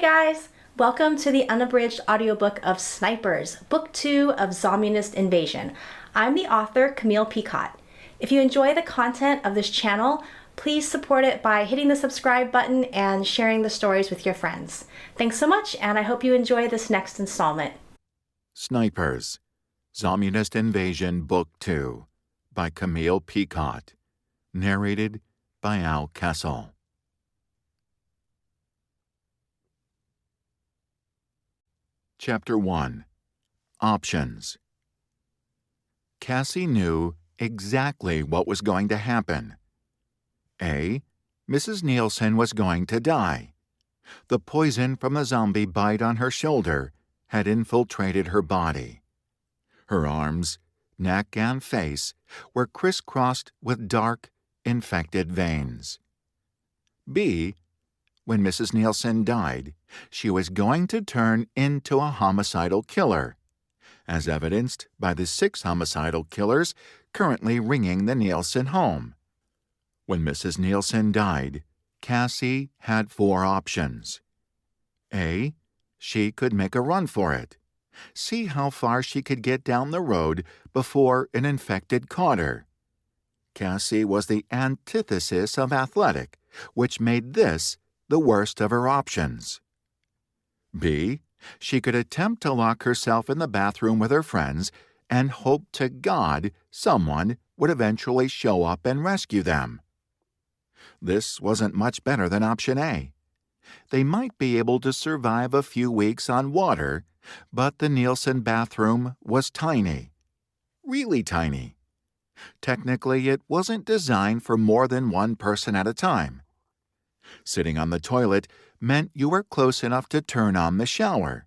guys! Welcome to the Unabridged Audiobook of Snipers, Book 2 of Zommunist Invasion. I'm the author, Camille Picott. If you enjoy the content of this channel, please support it by hitting the subscribe button and sharing the stories with your friends. Thanks so much, and I hope you enjoy this next installment. Snipers, Zommunist Invasion, Book 2, by Camille Picott. Narrated by Al Kessel. Chapter 1. Options. Cassie knew exactly what was going to happen. A. Mrs. Nielsen was going to die. The poison from the zombie bite on her shoulder had infiltrated her body. Her arms, neck, and face were crisscrossed with dark, infected veins. B. When Mrs. Nielsen died, she was going to turn into a homicidal killer, as evidenced by the 6 homicidal killers currently ringing the Nielsen home. When Mrs. Nielsen died, Cassie had 4 options. A. She could make a run for it, see how far she could get down the road before an infected caught her. Cassie was the antithesis of athletic, which made this the worst of her options. B. She could attempt to lock herself in the bathroom with her friends and hope to God someone would eventually show up and rescue them. This wasn't much better than option A. They might be able to survive a few weeks on water, but the Nielsen bathroom was tiny. Really tiny. Technically, it wasn't designed for more than one person at a time. Sitting on the toilet meant you were close enough to turn on the shower.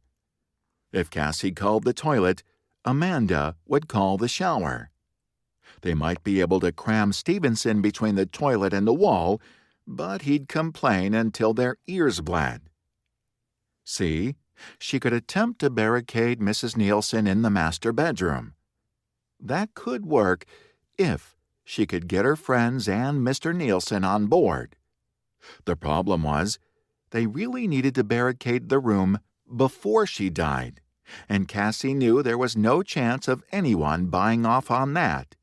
If Cassie called the toilet, Amanda would call the shower. They might be able to cram Stevenson between the toilet and the wall, but he'd complain until their ears bled. C. She could attempt to barricade Mrs. Nielsen in the master bedroom. That could work if she could get her friends and Mr. Nielsen on board. The problem was, they really needed to barricade the room before she died, and Cassie knew there was no chance of anyone buying off on that.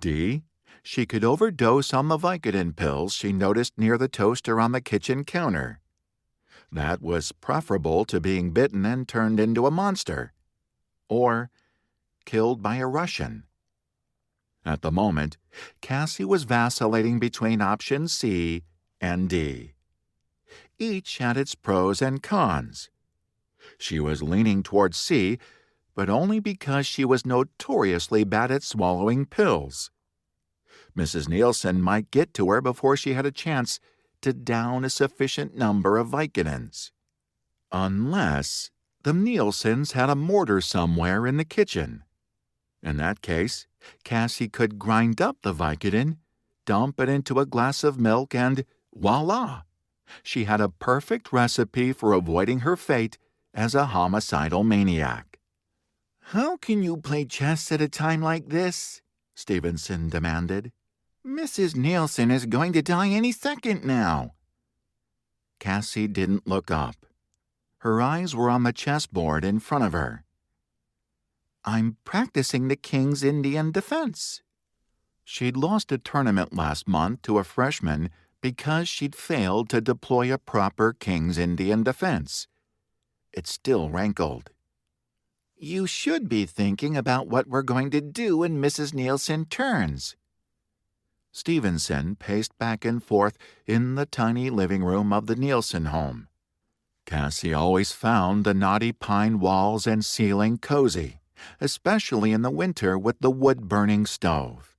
D. She could overdose on the Vicodin pills she noticed near the toaster on the kitchen counter. That was preferable to being bitten and turned into a monster, or killed by a Russian. At the moment, Cassie was vacillating between option C and D. Each had its pros and cons. She was leaning towards C, but only because she was notoriously bad at swallowing pills. Mrs. Nielsen might get to her before she had a chance to down a sufficient number of Vicodins. Unless the Nielsens had a mortar somewhere in the kitchen. In that case, Cassie could grind up the Vicodin, dump it into a glass of milk, and voila! She had a perfect recipe for avoiding her fate as a homicidal maniac. "How can you play chess at a time like this?" Stevenson demanded. "Mrs. Nielsen is going to die any second now." Cassie didn't look up. Her eyes were on the chessboard in front of her. "I'm practicing the King's Indian defense." She'd lost a tournament last month to a freshman because she'd failed to deploy a proper King's Indian defense. It still rankled. "You should be thinking about what we're going to do when Mrs. Nielsen turns." Stevenson paced back and forth in the tiny living room of the Nielsen home. Cassie always found the knotty pine walls and ceiling cozy, especially in the winter with the wood-burning stove.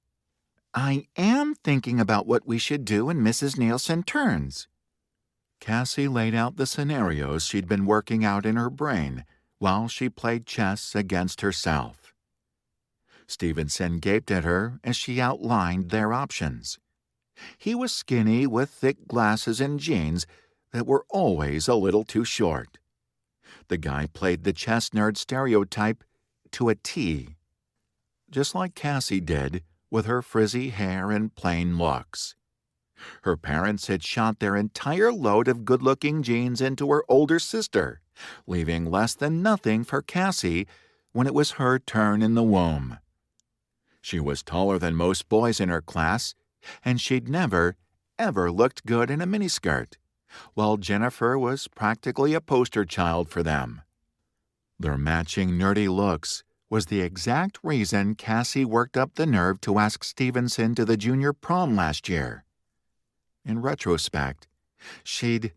"I am thinking about what we should do when Mrs. Nielsen turns." Cassie laid out the scenarios she'd been working out in her brain while she played chess against herself. Stevenson gaped at her as she outlined their options. He was skinny with thick glasses and jeans that were always a little too short. The guy played the chess nerd stereotype to a T, just like Cassie did with her frizzy hair and plain looks. Her parents had shot their entire load of good-looking genes into her older sister, leaving less than nothing for Cassie when it was her turn in the womb. She was taller than most boys in her class, and she'd never, ever looked good in a miniskirt, while Jennifer was practically a poster child for them. Their matching nerdy looks was the exact reason Cassie worked up the nerve to ask Stevenson to the junior prom last year. In retrospect, she'd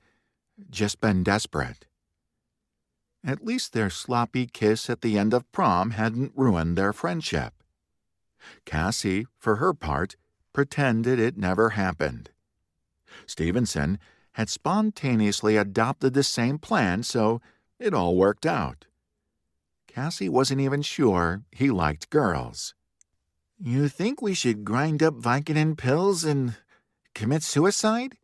just been desperate. At least their sloppy kiss at the end of prom hadn't ruined their friendship. Cassie, for her part, pretended it never happened. Stevenson had spontaneously adopted the same plan, so it all worked out. Cassie wasn't even sure he liked girls. "You think we should grind up Vicodin pills and commit suicide?"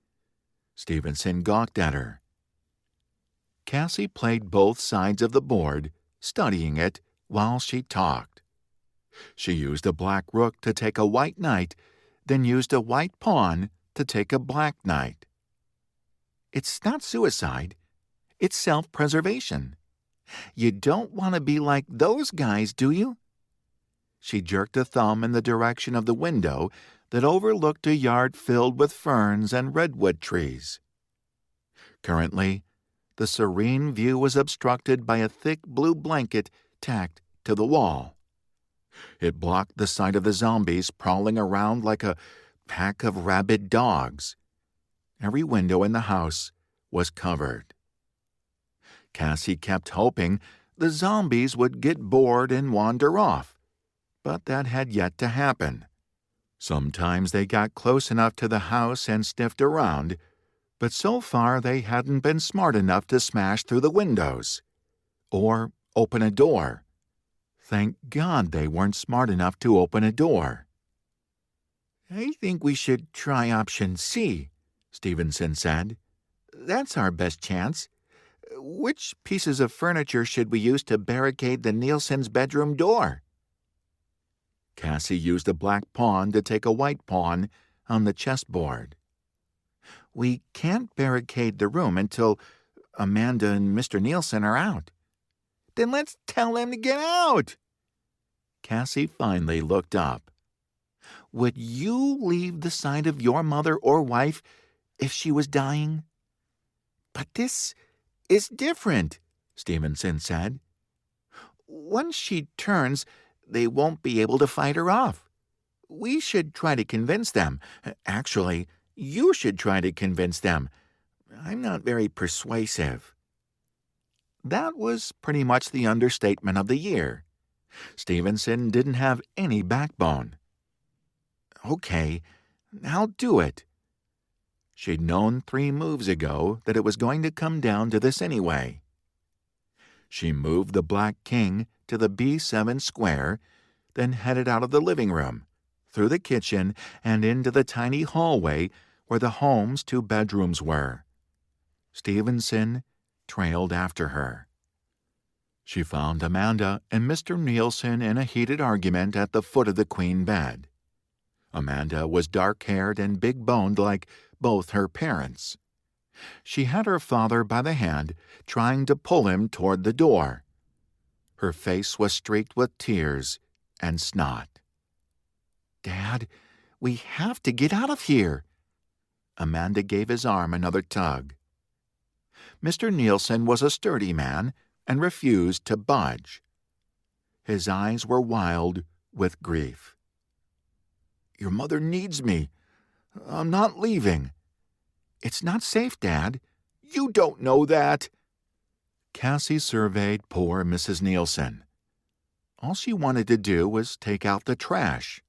Stevenson gawked at her. Cassie played both sides of the board, studying it while she talked. She used a black rook to take a white knight, then used a white pawn to take a black knight. It's not suicide. It's self-preservation. You don't want to be like those guys, do you? She jerked a thumb in the direction of the window that overlooked a yard filled with ferns and redwood trees. Currently, the serene view was obstructed by a thick blue blanket tacked to the wall. It blocked the sight of the zombies prowling around like a pack of rabid dogs. Every window in the house was covered. Cassie kept hoping the zombies would get bored and wander off, but that had yet to happen. Sometimes they got close enough to the house and sniffed around, but so far they hadn't been smart enough to smash through the windows or open a door. Thank God they weren't smart enough to open a door. "I think we should try option C," Stevenson said. "That's our best chance. Which pieces of furniture should we use to barricade the Nielsen's bedroom door?" Cassie used a black pawn to take a white pawn on the chessboard. "We can't barricade the room until Amanda and Mr. Nielsen are out." "Then let's tell them to get out." Cassie finally looked up. "Would you leave the side of your mother or wife if she was dying?" "But this is different," Stevenson said. "Once she turns, they won't be able to fight her off. We should try to convince them. Actually, you should try to convince them. I'm not very persuasive." That was pretty much the understatement of the year. Stevenson didn't have any backbone. "Okay, I'll do it." She'd known 3 moves ago that it was going to come down to this anyway. She moved the black king to the B7 square, then headed out of the living room, through the kitchen, and into the tiny hallway where the home's 2 bedrooms were. Stevenson trailed after her. She found Amanda and Mr. Nielsen in a heated argument at the foot of the queen bed. Amanda was dark-haired and big-boned like both her parents. She had her father by the hand, trying to pull him toward the door. Her face was streaked with tears and snot. "Dad, we have to get out of here." Amanda gave his arm another tug. Mr. Nielsen was a sturdy man and refused to budge. His eyes were wild with grief. "Your mother needs me. I'm not leaving." "It's not safe, Dad." "You don't know that." Cassie surveyed poor Mrs. Nielsen. All she wanted to do was take out the trash.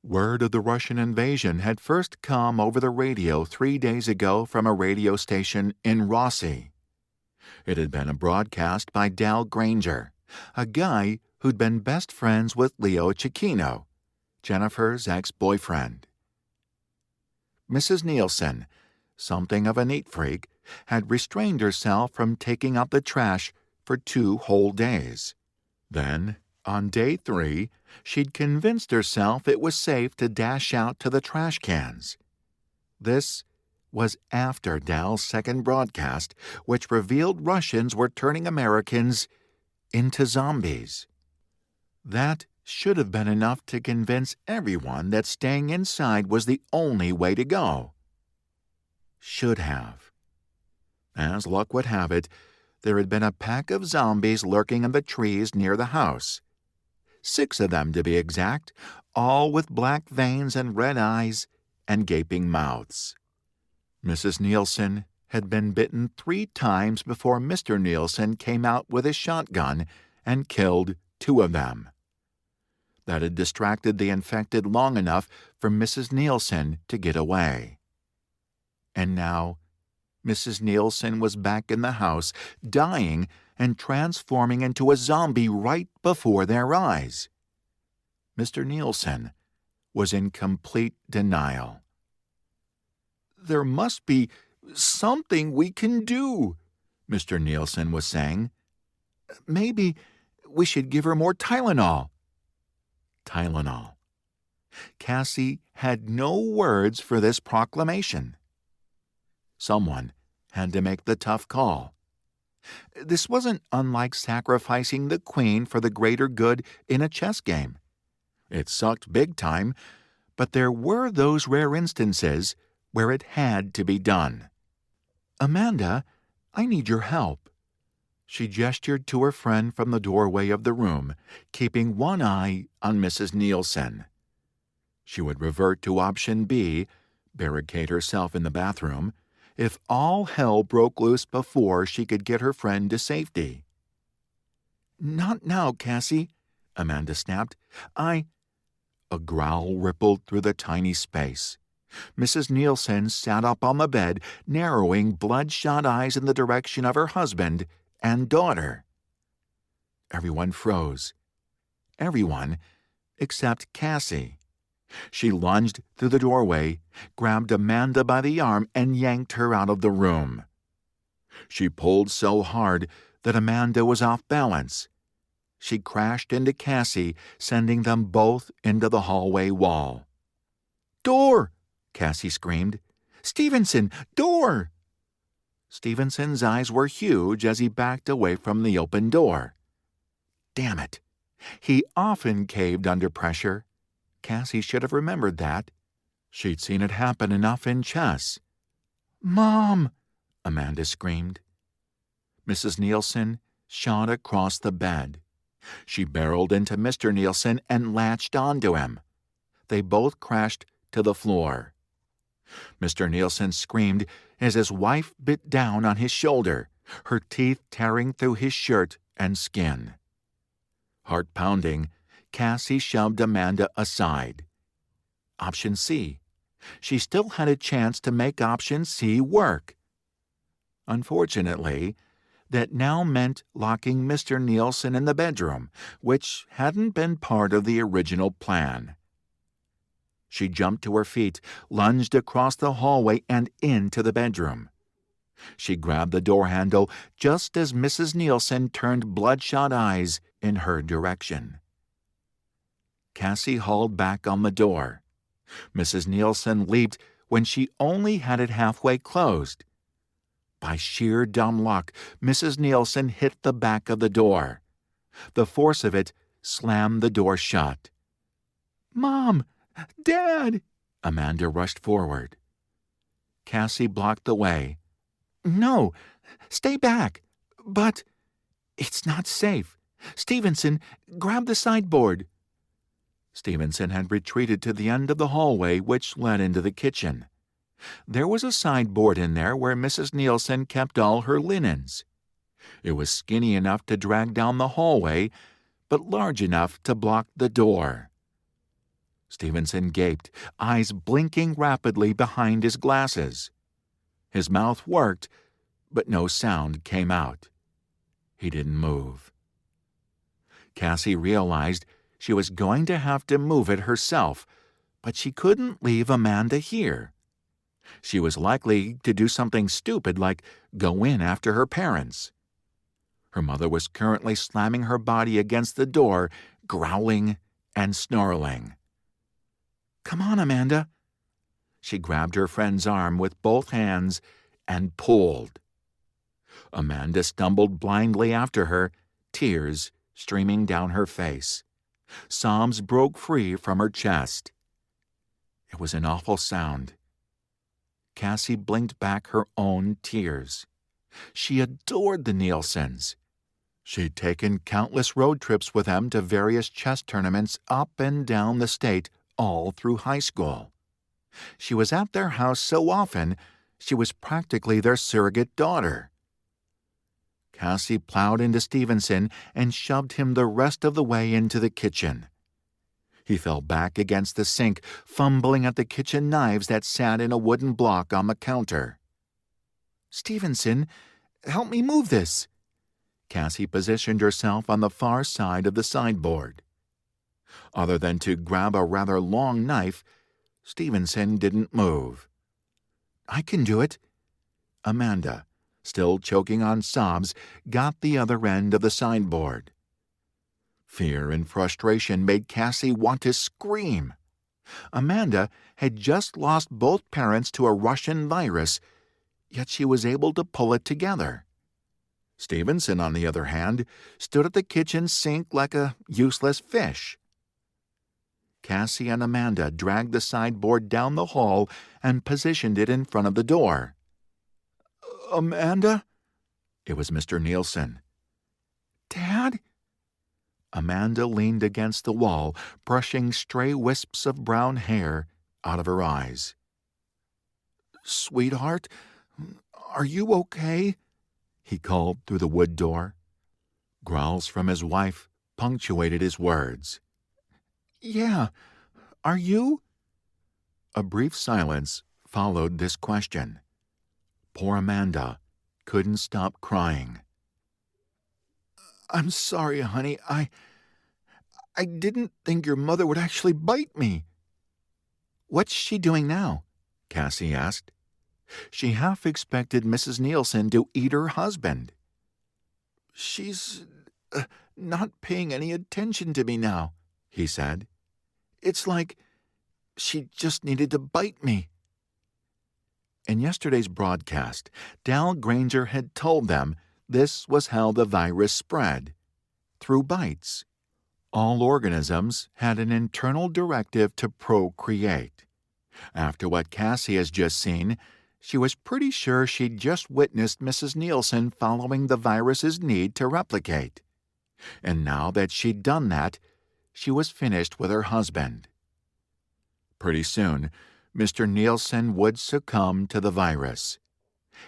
Word of the Russian invasion had first come over the radio 3 days ago from a radio station in Rossi. It had been a broadcast by Dal Granger, a guy who'd been best friends with Leo Cecchino, Jennifer's ex-boyfriend. Mrs. Nielsen, something of a neat freak, had restrained herself from taking out the trash for 2 whole days. Then, on day 3, she'd convinced herself it was safe to dash out to the trash cans. This was after Dow's second broadcast, which revealed Russians were turning Americans into zombies. That should have been enough to convince everyone that staying inside was the only way to go. Should have. As luck would have it, there had been a pack of zombies lurking in the trees near the house. 6 of them, to be exact, all with black veins and red eyes and gaping mouths. Mrs. Nielsen had been bitten 3 times before Mr. Nielsen came out with his shotgun and killed 2 of them. That had distracted the infected long enough for Mrs. Nielsen to get away. And now, Mrs. Nielsen was back in the house, dying and transforming into a zombie right before their eyes. Mr. Nielsen was in complete denial. "There must be something we can do," Mr. Nielsen was saying. "Maybe we should give her more Tylenol." Tylenol. Cassie had no words for this proclamation. Someone had to make the tough call. This wasn't unlike sacrificing the queen for the greater good in a chess game. It sucked big time, but there were those rare instances where it had to be done. "Amanda, I need your help." She gestured to her friend from the doorway of the room, keeping one eye on Mrs. Nielsen. She would revert to option B, barricade herself in the bathroom, if all hell broke loose before she could get her friend to safety. "Not now, Cassie," Amanda snapped. A growl rippled through the tiny space. Mrs. Nielsen sat up on the bed, narrowing bloodshot eyes in the direction of her husband and daughter. Everyone froze. Everyone except Cassie. She lunged through the doorway, grabbed Amanda by the arm, and yanked her out of the room. She pulled so hard that Amanda was off balance. She crashed into Cassie, sending them both into the hallway wall. "Door!" Cassie screamed. "Stevenson, door!" Stevenson's eyes were huge as he backed away from the open door. Damn it! He often caved under pressure. Cassie should have remembered that. She'd seen it happen enough in chess. "Mom!" Amanda screamed. Mrs. Nielsen shot across the bed. She barreled into Mr. Nielsen and latched onto him. They both crashed to the floor. Mr. Nielsen screamed as his wife bit down on his shoulder, her teeth tearing through his shirt and skin. Heart pounding, Cassie shoved Amanda aside. Option C. She still had a chance to make option C work. Unfortunately, that now meant locking Mr. Nielsen in the bedroom, which hadn't been part of the original plan. She jumped to her feet, lunged across the hallway and into the bedroom. She grabbed the door handle just as Mrs. Nielsen turned bloodshot eyes in her direction. Cassie hauled back on the door. Mrs. Nielsen leaped when she only had it halfway closed. By sheer dumb luck, Mrs. Nielsen hit the back of the door. The force of it slammed the door shut. "Mom! Dad!" Amanda rushed forward. Cassie blocked the way. "No! Stay back! But it's not safe. Stevenson, grab the sideboard." Stevenson had retreated to the end of the hallway which led into the kitchen. There was a sideboard in there where Mrs. Nielsen kept all her linens. It was skinny enough to drag down the hallway, but large enough to block the door. Stevenson gaped, eyes blinking rapidly behind his glasses. His mouth worked, but no sound came out. He didn't move. Cassie realized she was going to have to move it herself, but she couldn't leave Amanda here. She was likely to do something stupid like go in after her parents. Her mother was currently slamming her body against the door, growling and snarling. "Come on, Amanda." She grabbed her friend's arm with both hands and pulled. Amanda stumbled blindly after her, tears streaming down her face. Sobs broke free from her chest. It was an awful sound. Cassie blinked back her own tears. She adored the Nielsens. She'd taken countless road trips with them to various chess tournaments up and down the state all through high school. She was at their house so often, she was practically their surrogate daughter. Cassie plowed into Stevenson and shoved him the rest of the way into the kitchen. He fell back against the sink, fumbling at the kitchen knives that sat in a wooden block on the counter. "Stevenson, help me move this." Cassie positioned herself on the far side of the sideboard. Other than to grab a rather long knife, Stevenson didn't move. "I can do it." Amanda, still choking on sobs, got the other end of the sideboard. Fear and frustration made Cassie want to scream. Amanda had just lost both parents to a Russian virus, yet she was able to pull it together. Stevenson, on the other hand, stood at the kitchen sink like a useless fish. Cassie and Amanda dragged the sideboard down the hall and positioned it in front of the door. "Amanda?" It was Mr. Nielsen. "Dad?" Amanda leaned against the wall, brushing stray wisps of brown hair out of her eyes. "Sweetheart, are you okay?" he called through the wood door. Growls from his wife punctuated his words. "Yeah, are you?" A brief silence followed this question. Poor Amanda couldn't stop crying. "I'm sorry, honey. I didn't think your mother would actually bite me." "What's she doing now?" Cassie asked. She half expected Mrs. Nielsen to eat her husband. "She's not paying any attention to me now," he said. "It's like she just needed to bite me." In yesterday's broadcast, Dal Granger had told them this was how the virus spread, through bites. All organisms had an internal directive to procreate. After what Cassie has just seen, she was pretty sure she'd just witnessed Mrs. Nielsen following the virus's need to replicate. And now that she'd done that, she was finished with her husband. Pretty soon, Mr. Nielsen would succumb to the virus.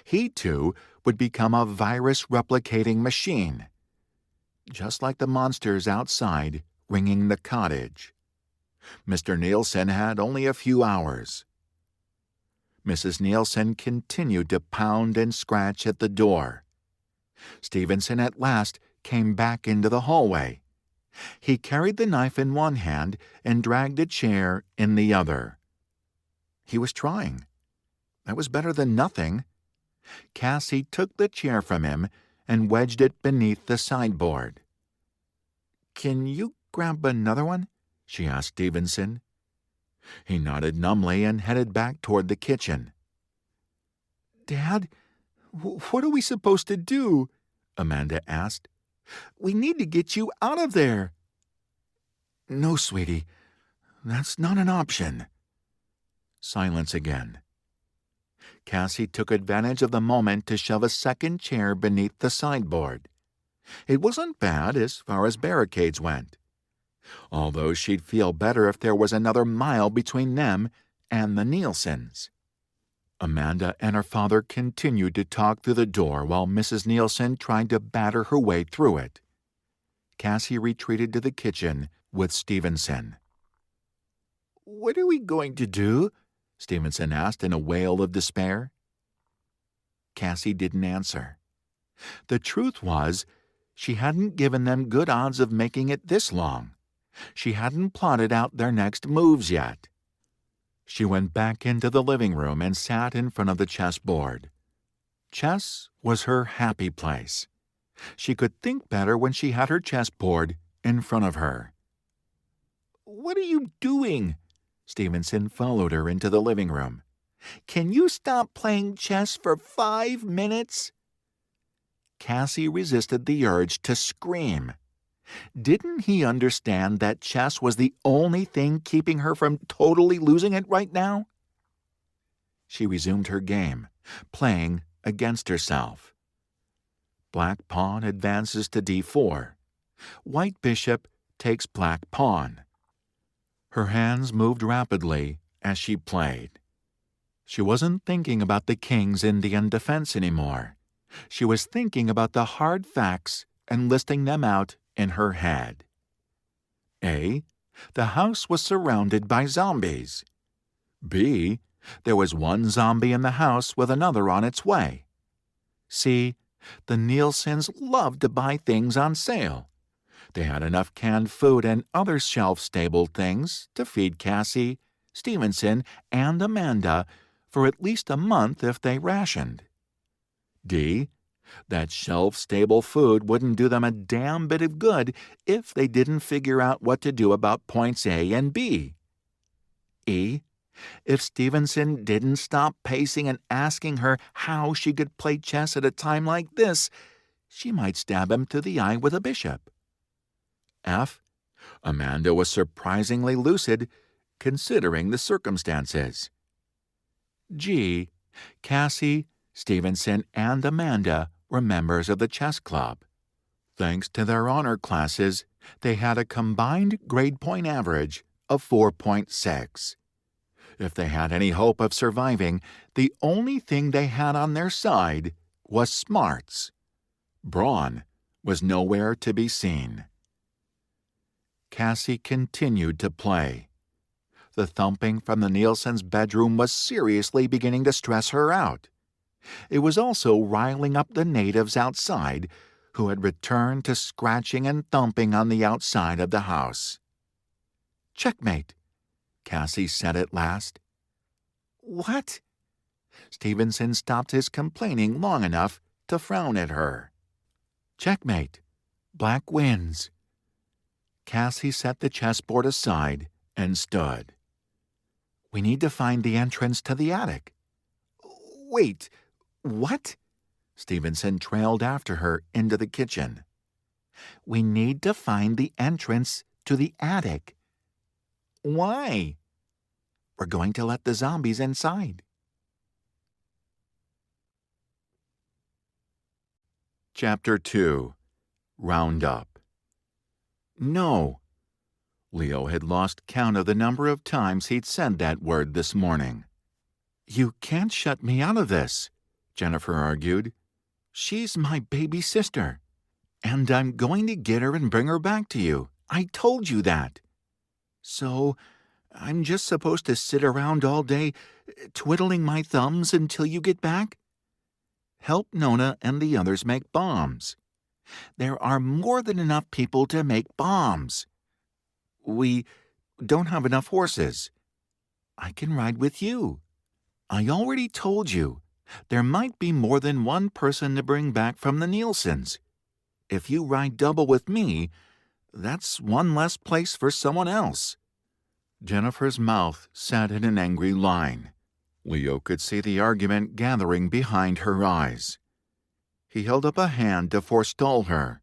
He, too, would become a virus-replicating machine, just like the monsters outside ringing the cottage. Mr. Nielsen had only a few hours. Mrs. Nielsen continued to pound and scratch at the door. Stevenson at last came back into the hallway. He carried the knife in one hand and dragged a chair in the other. He was trying. That was better than nothing. Cassie took the chair from him and wedged it beneath the sideboard. "Can you grab another one?" she asked Stevenson. He nodded numbly and headed back toward the kitchen. "Dad, what are we supposed to do?" Amanda asked. "We need to get you out of there." "No, sweetie, that's not an option." Silence again. Cassie took advantage of the moment to shove a second chair beneath the sideboard. It wasn't bad as far as barricades went, although she'd feel better if there was another mile between them and the Nielsens. Amanda and her father continued to talk through the door while Mrs. Nielsen tried to batter her way through it. Cassie retreated to the kitchen with Stevenson. "What are we going to do?" Stevenson asked in a wail of despair. Cassie didn't answer. The truth was, she hadn't given them good odds of making it this long. She hadn't plotted out their next moves yet. She went back into the living room and sat in front of the chessboard. Chess was her happy place. She could think better when she had her chessboard in front of her. "What are you doing?" Stevenson followed her into the living room. Can you stop playing chess for 5 minutes? Cassie resisted the urge to scream. Didn't he understand that chess was the only thing keeping her from totally losing it right now? She resumed her game, playing against herself. Black pawn advances to d4. White bishop takes black pawn. Her hands moved rapidly as she played. She wasn't thinking about the king's Indian defense anymore. She was thinking about the hard facts and listing them out in her head. A. The house was surrounded by zombies. B. There was one zombie in the house with another on its way. C. The Nielsens loved to buy things on sale. They had enough canned food and other shelf-stable things to feed Cassie, Stevenson, and Amanda for at least a month if they rationed. D. That shelf-stable food wouldn't do them a damn bit of good if they didn't figure out what to do about points A and B. E. If Stevenson didn't stop pacing and asking her how she could play chess at a time like this, she might stab him to the eye with a bishop. F. Amanda was surprisingly lucid, considering the circumstances. G. Cassie, Stevenson, and Amanda were members of the chess club. Thanks to their honor classes, they had a combined grade point average of 4.6. If they had any hope of surviving, the only thing they had on their side was smarts. Brawn was nowhere to be seen. Cassie continued to play. The thumping from the Nielsen's bedroom was seriously beginning to stress her out. It was also riling up the natives outside, who had returned to scratching and thumping on the outside of the house. "Checkmate," Cassie said at last. "What?" Stevenson stopped his complaining long enough to frown at her. "Checkmate. Black wins." Cassie set the chessboard aside and stood. "We need to find the entrance to the attic." "Wait, what?" Stevenson trailed after her into the kitchen. "We need to find the entrance to the attic." "Why?" "We're going to let the zombies inside." Chapter 2. Roundup. No. Leo had lost count of the number of times he'd said that word this morning. "You can't shut me out of this," Jennifer argued. "She's my baby sister. And I'm going to get her and bring her back to you. I told you that. So I'm just supposed to sit around all day, twiddling my thumbs until you get back? Help Nona and the others make bombs. There are more than enough people to make bombs. We don't have enough horses. I can ride with you. I already told you, there might be more than one person to bring back from the Nielsens. If you ride double with me, that's one less place for someone else." Jennifer's mouth sat in an angry line. Leo could see the argument gathering behind her eyes. He held up a hand to forestall her.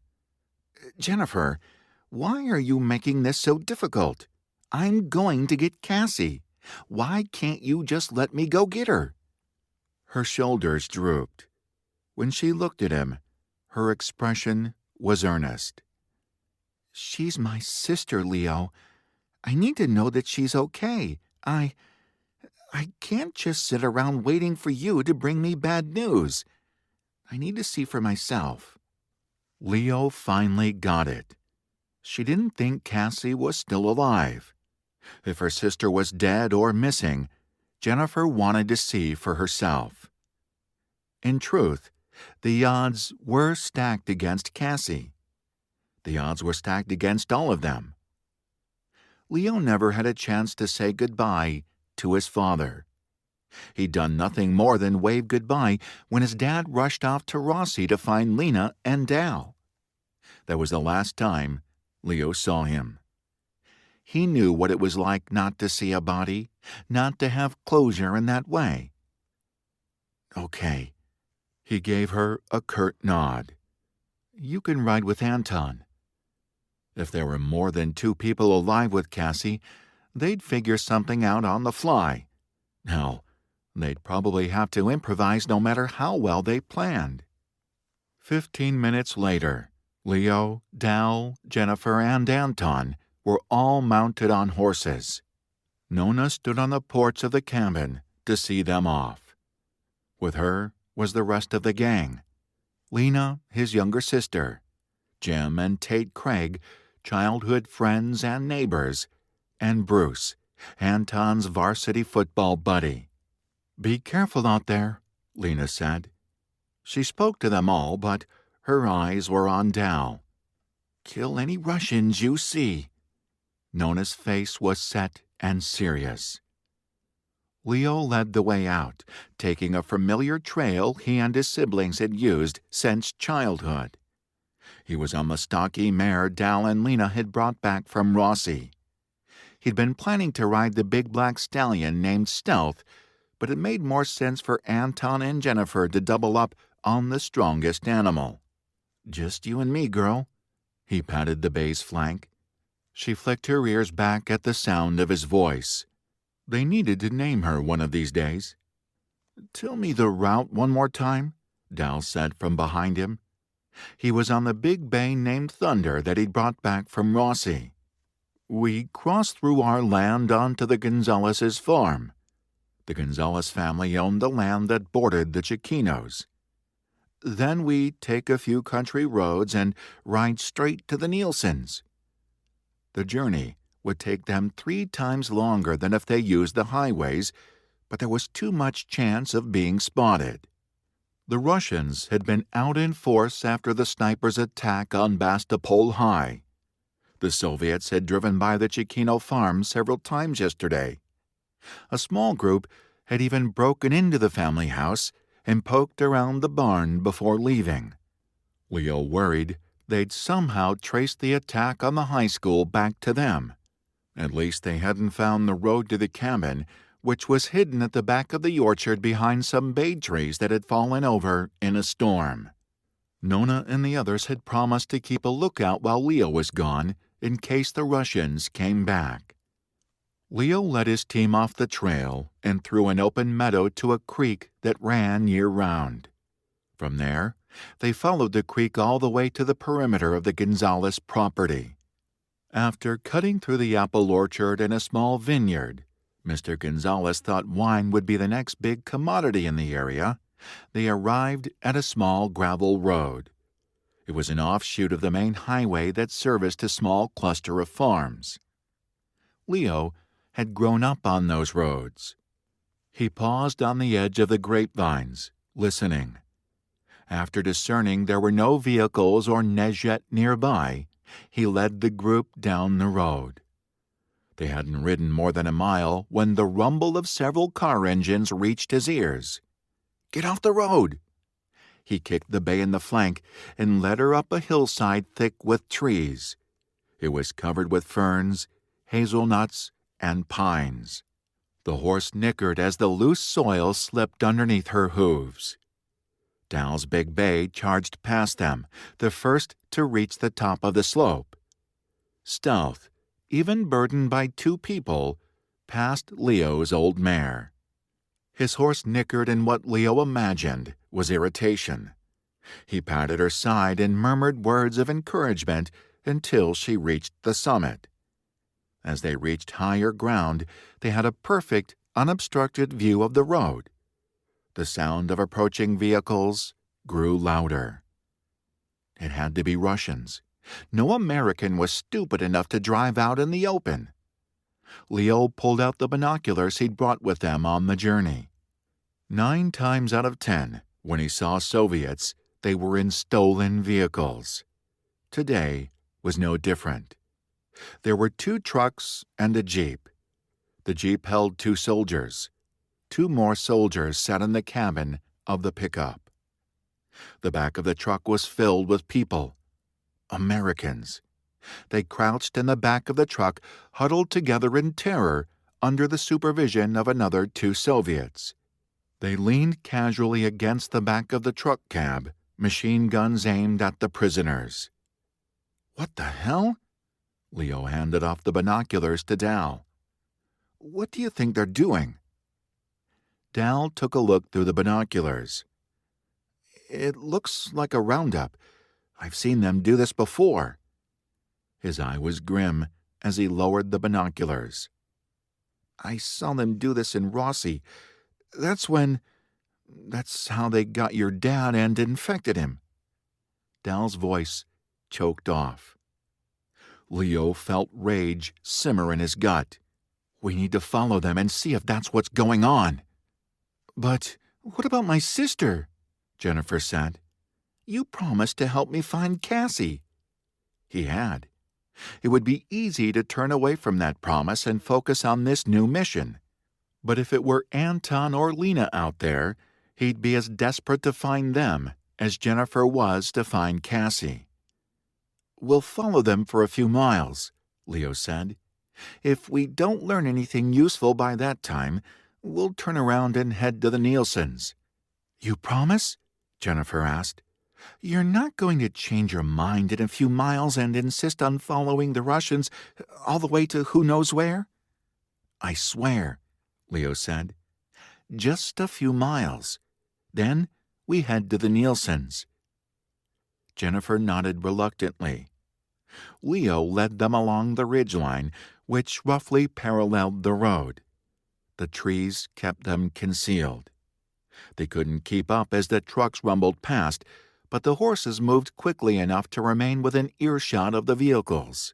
"Jennifer, why are you making this so difficult? I'm going to get Cassie. Why can't you just let me go get her?" Her shoulders drooped. When she looked at him, her expression was earnest. "She's my sister, Leo. I need to know that she's okay. I can't just sit around waiting for you to bring me bad news. I need to see for myself." Leo finally got it. She didn't think Cassie was still alive. If her sister was dead or missing, Jennifer wanted to see for herself. In truth, the odds were stacked against Cassie. The odds were stacked against all of them. Leo never had a chance to say goodbye to his father. He'd done nothing more than wave goodbye when his dad rushed off to Rossi to find Lena and Dal. That was the last time Leo saw him. He knew what it was like not to see a body, not to have closure in that way. "Okay." He gave her a curt nod. "You can ride with Anton." If there were more than 2 people alive with Cassie, they'd figure something out on the fly. Hell, they'd probably have to improvise no matter how well they planned. 15 minutes later, Leo, Dal, Jennifer, and Anton were all mounted on horses. Nona stood on the porch of the cabin to see them off. With her was the rest of the gang. Lena, his younger sister, Jim and Tate Craig, childhood friends and neighbors, and Bruce, Anton's varsity football buddy. "Be careful out there," Lena said. She spoke to them all, but her eyes were on Dal. "Kill any Russians you see." Nona's face was set and serious. Leo led the way out, taking a familiar trail he and his siblings had used since childhood. He was on the stocky mare Dal and Lena had brought back from Rossi. He'd been planning to ride the big black stallion named Stealth, but it made more sense for Anton and Jennifer to double up on the strongest animal. "Just you and me, girl." He patted the bay's flank. She flicked her ears back at the sound of his voice. They needed to name her one of these days. "Tell me the route one more time," Dal said from behind him. He was on the big bay named Thunder that he'd brought back from Rossi. "We crossed through our land onto the Gonzalez's farm. The Gonzalez family owned the land that bordered the Cecchinos. Then we take a few country roads and ride straight to the Nielsen's. The journey would take them 3 times longer than if they used the highways, but there was too much chance of being spotted. The Russians had been out in force after the snipers' attack on Bastopol High. The Soviets had driven by the Cecchino farm several times yesterday. A small group had even broken into the family house and poked around the barn before leaving. Leo worried they'd somehow traced the attack on the high school back to them. At least they hadn't found the road to the cabin, which was hidden at the back of the orchard behind some bay trees that had fallen over in a storm. Nona and the others had promised to keep a lookout while Leo was gone in case the Russians came back. Leo led his team off the trail and through an open meadow to a creek that ran year-round. From there, they followed the creek all the way to the perimeter of the Gonzalez property. After cutting through the apple orchard and a small vineyard, Mr. Gonzalez thought wine would be the next big commodity in the area. They arrived at a small gravel road. It was an offshoot of the main highway that serviced a small cluster of farms. Leo had grown up on those roads. He paused on the edge of the grapevines, listening. After discerning there were no vehicles or Nezhet nearby, he led the group down the road. They hadn't ridden more than a mile when the rumble of several car engines reached his ears. "Get off the road!" He kicked the bay in the flank and led her up a hillside thick with trees. It was covered with ferns, hazelnuts, and pines. The horse nickered as the loose soil slipped underneath her hooves. Dal's big bay charged past them, the first to reach the top of the slope. Stealth, even burdened by 2 people, passed Leo's old mare. His horse nickered in what Leo imagined was irritation. He patted her side and murmured words of encouragement until she reached the summit. As they reached higher ground, they had a perfect, unobstructed view of the road. The sound of approaching vehicles grew louder. It had to be Russians. No American was stupid enough to drive out in the open. Leo pulled out the binoculars he'd brought with them on the journey. 9 times out of 10, when he saw Soviets, they were in stolen vehicles. Today was no different. There were 2 trucks and a jeep. The jeep held 2 soldiers. 2 more soldiers sat in the cabin of the pickup. The back of the truck was filled with people. Americans. They crouched in the back of the truck, huddled together in terror under the supervision of another 2 Soviets. They leaned casually against the back of the truck cab, machine guns aimed at the prisoners. "What the hell?" Leo handed off the binoculars to Dal. "What do you think they're doing?" Dal took a look through the binoculars. "It looks like a roundup. I've seen them do this before." His eye was grim as he lowered the binoculars. "I saw them do this in Rossi. That's how they got your dad and infected him." Dal's voice choked off. Leo felt rage simmer in his gut. "We need to follow them and see if that's what's going on." "But what about my sister?" Jennifer said. "You promised to help me find Cassie." He had. It would be easy to turn away from that promise and focus on this new mission. But if it were Anton or Lena out there, he'd be as desperate to find them as Jennifer was to find Cassie. "We'll follow them for a few miles," Leo said. "If we don't learn anything useful by that time, we'll turn around and head to the Nielsen's." "You promise?" Jennifer asked. "You're not going to change your mind in a few miles and insist on following the Russians all the way to who knows where?" "I swear," Leo said. "Just a few miles. Then we head to the Nielsen's." Jennifer nodded reluctantly. Leo led them along the ridgeline, which roughly paralleled the road. The trees kept them concealed. They couldn't keep up as the trucks rumbled past, but the horses moved quickly enough to remain within earshot of the vehicles.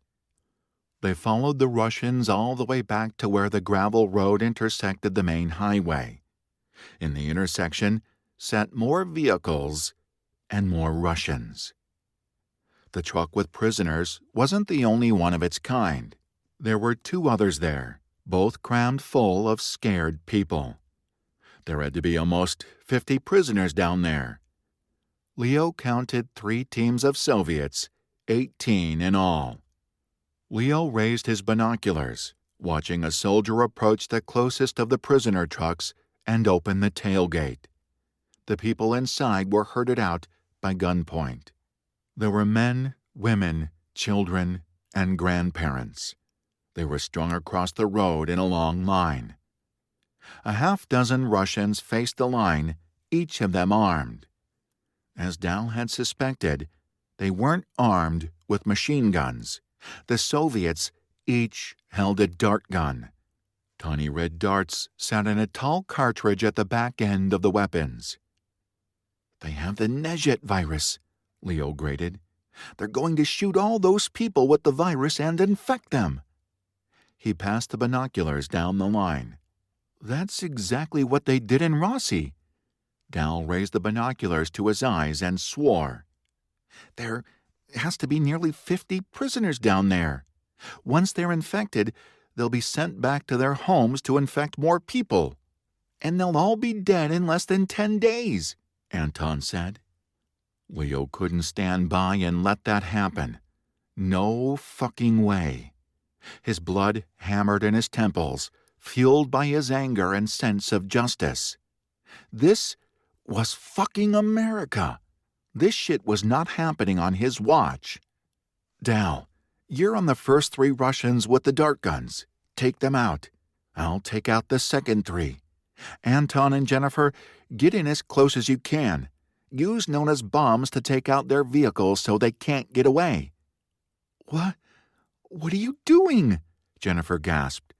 They followed the Russians all the way back to where the gravel road intersected the main highway. In the intersection sat more vehicles and more Russians. The truck with prisoners wasn't the only one of its kind. There were 2 others there, both crammed full of scared people. There had to be almost 50 prisoners down there. Leo counted 3 teams of Soviets, 18 in all. Leo raised his binoculars, watching a soldier approach the closest of the prisoner trucks and open the tailgate. The people inside were herded out by gunpoint. There were men, women, children, and grandparents. They were strung across the road in a long line. A half-dozen Russians faced the line, each of them armed. As Dal had suspected, they weren't armed with machine guns. The Soviets each held a dart gun. Tiny red darts sat in a tall cartridge at the back end of the weapons. "They have the Nejet virus," Leo grated. "They're going to shoot all those people with the virus and infect them." He passed the binoculars down the line. "That's exactly what they did in Rossi." Dal raised the binoculars to his eyes and swore. "There has to be nearly 50 prisoners down there. Once they're infected, they'll be sent back to their homes to infect more people. And they'll all be dead in less than 10 days, Anton said. Leo couldn't stand by and let that happen. No fucking way. His blood hammered in his temples, fueled by his anger and sense of justice. This was fucking America. This shit was not happening on his watch. "Dal, you're on the first 3 Russians with the dart guns. Take them out. I'll take out the second 3. Anton and Jennifer, get in as close as you can. Use Nona's bombs to take out their vehicles so they can't get away." What are you doing?" Jennifer gasped.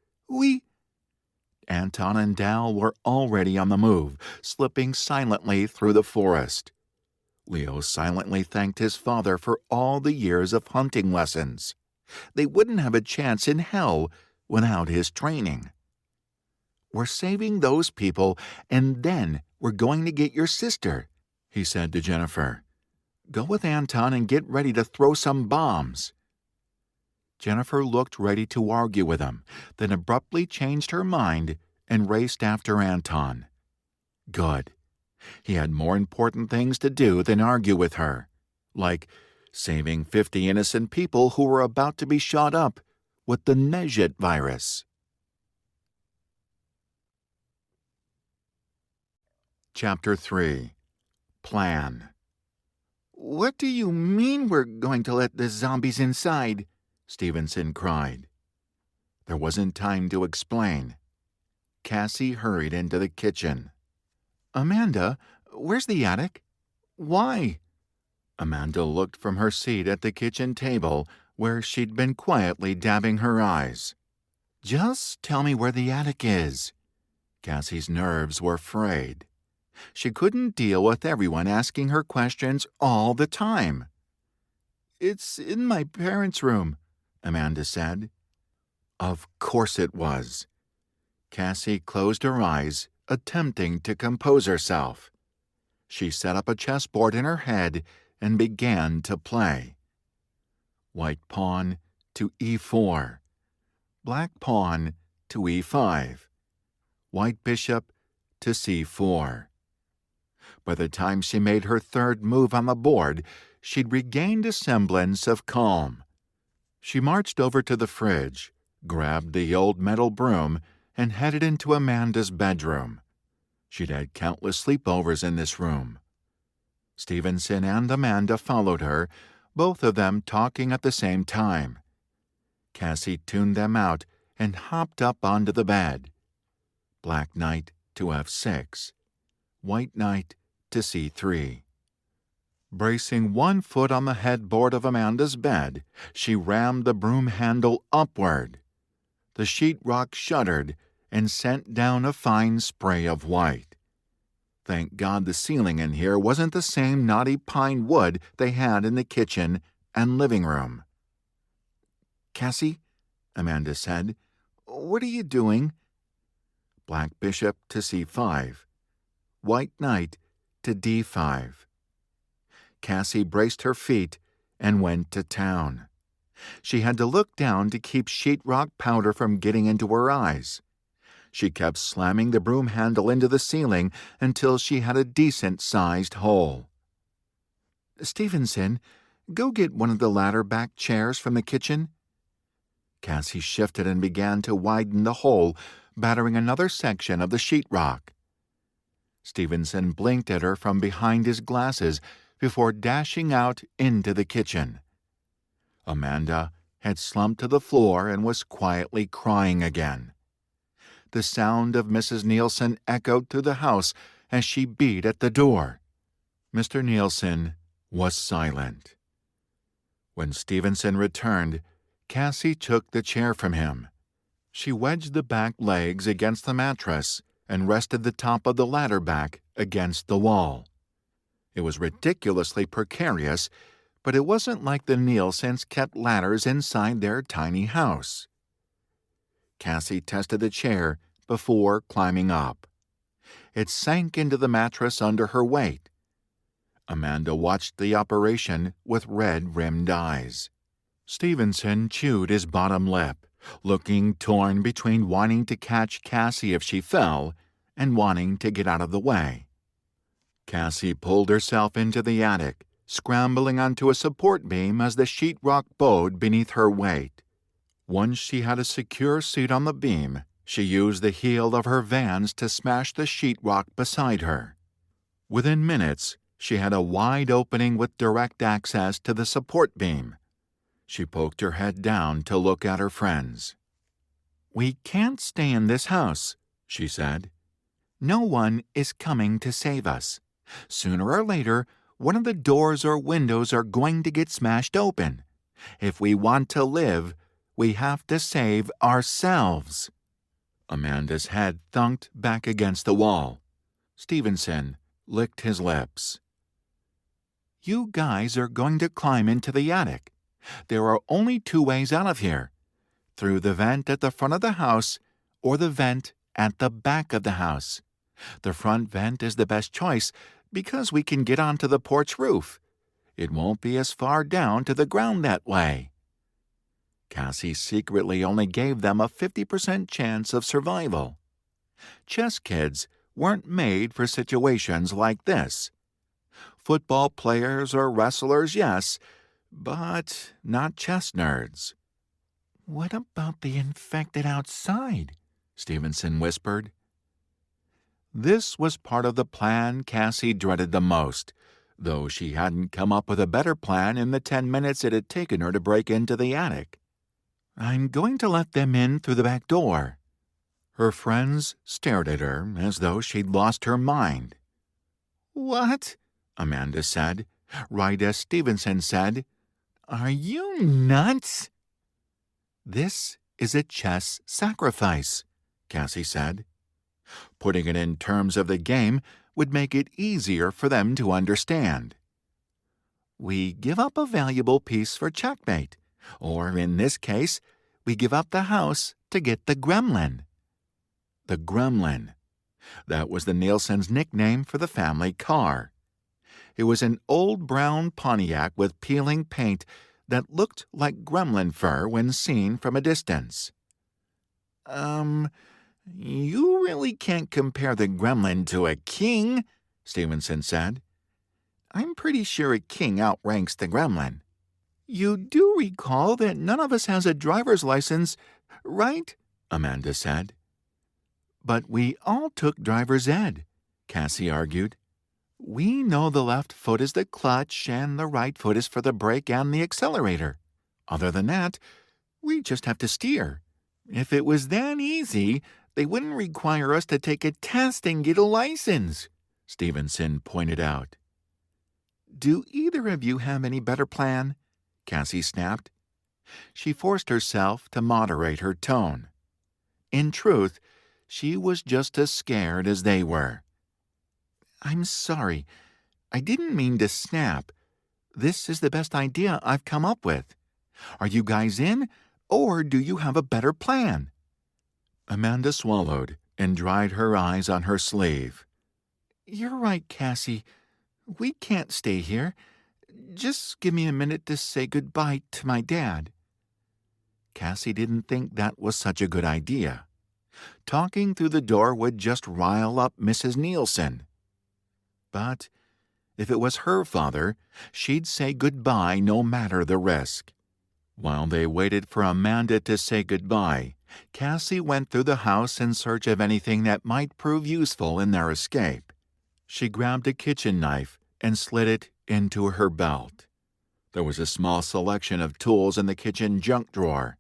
Anton and Dal were already on the move, slipping silently through the forest. Leo silently thanked his father for all the years of hunting lessons. They wouldn't have a chance in hell without his training. "We're saving those people, and then we're going to get your sister," he said to Jennifer. "Go with Anton and get ready to throw some bombs." Jennifer looked ready to argue with him, then abruptly changed her mind and raced after Anton. Good. He had more important things to do than argue with her, like saving 50 innocent people who were about to be shot up with the Mutant virus. Chapter 3. Plan. "What do you mean we're going to let the zombies inside?" Stevenson cried. There wasn't time to explain. Cassie hurried into the kitchen. "Amanda, where's the attic? Why?" Amanda looked from her seat at the kitchen table where she'd been quietly dabbing her eyes. "Just tell me where the attic is." Cassie's nerves were frayed. She couldn't deal with everyone asking her questions all the time. "It's in my parents' room," Amanda said. Of course it was. Cassie closed her eyes, attempting to compose herself. She set up a chessboard in her head and began to play. White pawn to e4. Black pawn to e5. White bishop to c4. By the time she made her third move on the board, she'd regained a semblance of calm. She marched over to the fridge, grabbed the old metal broom, and headed into Amanda's bedroom. She'd had countless sleepovers in this room. Stevenson and Amanda followed her, both of them talking at the same time. Cassie tuned them out and hopped up onto the bed. Black knight to f6. White knight to c3. Bracing one foot on the headboard of Amanda's bed, she rammed the broom handle upward. The sheetrock shuddered and sent down a fine spray of white. Thank God the ceiling in here wasn't the same knotty pine wood they had in the kitchen and living room. "Cassie," Amanda said, "what are you doing?" Black bishop to c5. White knight to d5. Cassie braced her feet and went to town. She had to look down to keep sheetrock powder from getting into her eyes. She kept slamming the broom handle into the ceiling until she had a decent-sized hole. "Stevenson, go get one of the ladder-back chairs from the kitchen." Cassie shifted and began to widen the hole, battering another section of the sheetrock. Stevenson blinked at her from behind his glasses before dashing out into the kitchen. Amanda had slumped to the floor and was quietly crying again. The sound of Mrs. Nielsen echoed through the house as she beat at the door. Mr. Nielsen was silent. When Stevenson returned, Cassie took the chair from him. She wedged the back legs against the mattress and rested the top of the ladder back against the wall. It was ridiculously precarious, but it wasn't like the Nielsens kept ladders inside their tiny house. Cassie tested the chair before climbing up. It sank into the mattress under her weight. Amanda watched the operation with red-rimmed eyes. Stevenson chewed his bottom lip, looking torn between wanting to catch Cassie if she fell and wanting to get out of the way. Cassie pulled herself into the attic, scrambling onto a support beam as the sheetrock bowed beneath her weight. Once she had a secure seat on the beam, she used the heel of her Vans to smash the sheetrock beside her. Within minutes, she had a wide opening with direct access to the support beam. She poked her head down to look at her friends. "We can't stay in this house," she said. "No one is coming to save us. Sooner or later, one of the doors or windows are going to get smashed open. If we want to live, we have to save ourselves." Amanda's head thunked back against the wall. Stevenson licked his lips. "You guys are going to climb into the attic. There are only two ways out of here: through the vent at the front of the house or the vent at the back of the house. The front vent is the best choice because we can get onto the porch roof. It won't be as far down to the ground that way." Cassie secretly only gave them a 50% chance of survival. Chess kids weren't made for situations like this. Football players or wrestlers, yes, but not chess nerds. "What about the infected outside?" Stevenson whispered. This was part of the plan Cassie dreaded the most, though she hadn't come up with a better plan in the 10 minutes it had taken her to break into the attic. "I'm going to let them in through the back door." Her friends stared at her as though she'd lost her mind. "What?" Amanda said, right as Stevenson said, "Are you nuts?" "This is a chess sacrifice," Cassie said. Putting it in terms of the game would make it easier for them to understand. "We give up a valuable piece for checkmate, or in this case, we give up the house to get the gremlin." The gremlin. That was the Nielsen's nickname for the family car. It was an old brown Pontiac with peeling paint that looked like gremlin fur when seen from a distance. You really can't compare the gremlin to a king," Stevenson said. "I'm pretty sure a king outranks the gremlin." "You do recall that none of us has a driver's license, right?" Amanda said. "But we all took driver's ed," Cassie argued. "We know the left foot is the clutch and the right foot is for the brake and the accelerator. Other than that, we just have to steer. If it was that easy, they wouldn't require us to take a test and get a license," Stevenson pointed out. "Do either of you have any better plan?" Cassie snapped. She forced herself to moderate her tone. In truth, she was just as scared as they were. "I'm sorry. I didn't mean to snap. This is the best idea I've come up with. Are you guys in, or do you have a better plan?" Amanda swallowed and dried her eyes on her sleeve. "You're right, Cassie. We can't stay here. Just give me a minute to say goodbye to my dad." Cassie didn't think that was such a good idea. Talking through the door would just rile up Mrs. Nielsen. But if it was her father, she'd say goodbye no matter the risk. While they waited for Amanda to say goodbye, Cassie went through the house in search of anything that might prove useful in their escape. She grabbed a kitchen knife and slid it into her belt. There was a small selection of tools in the kitchen junk drawer: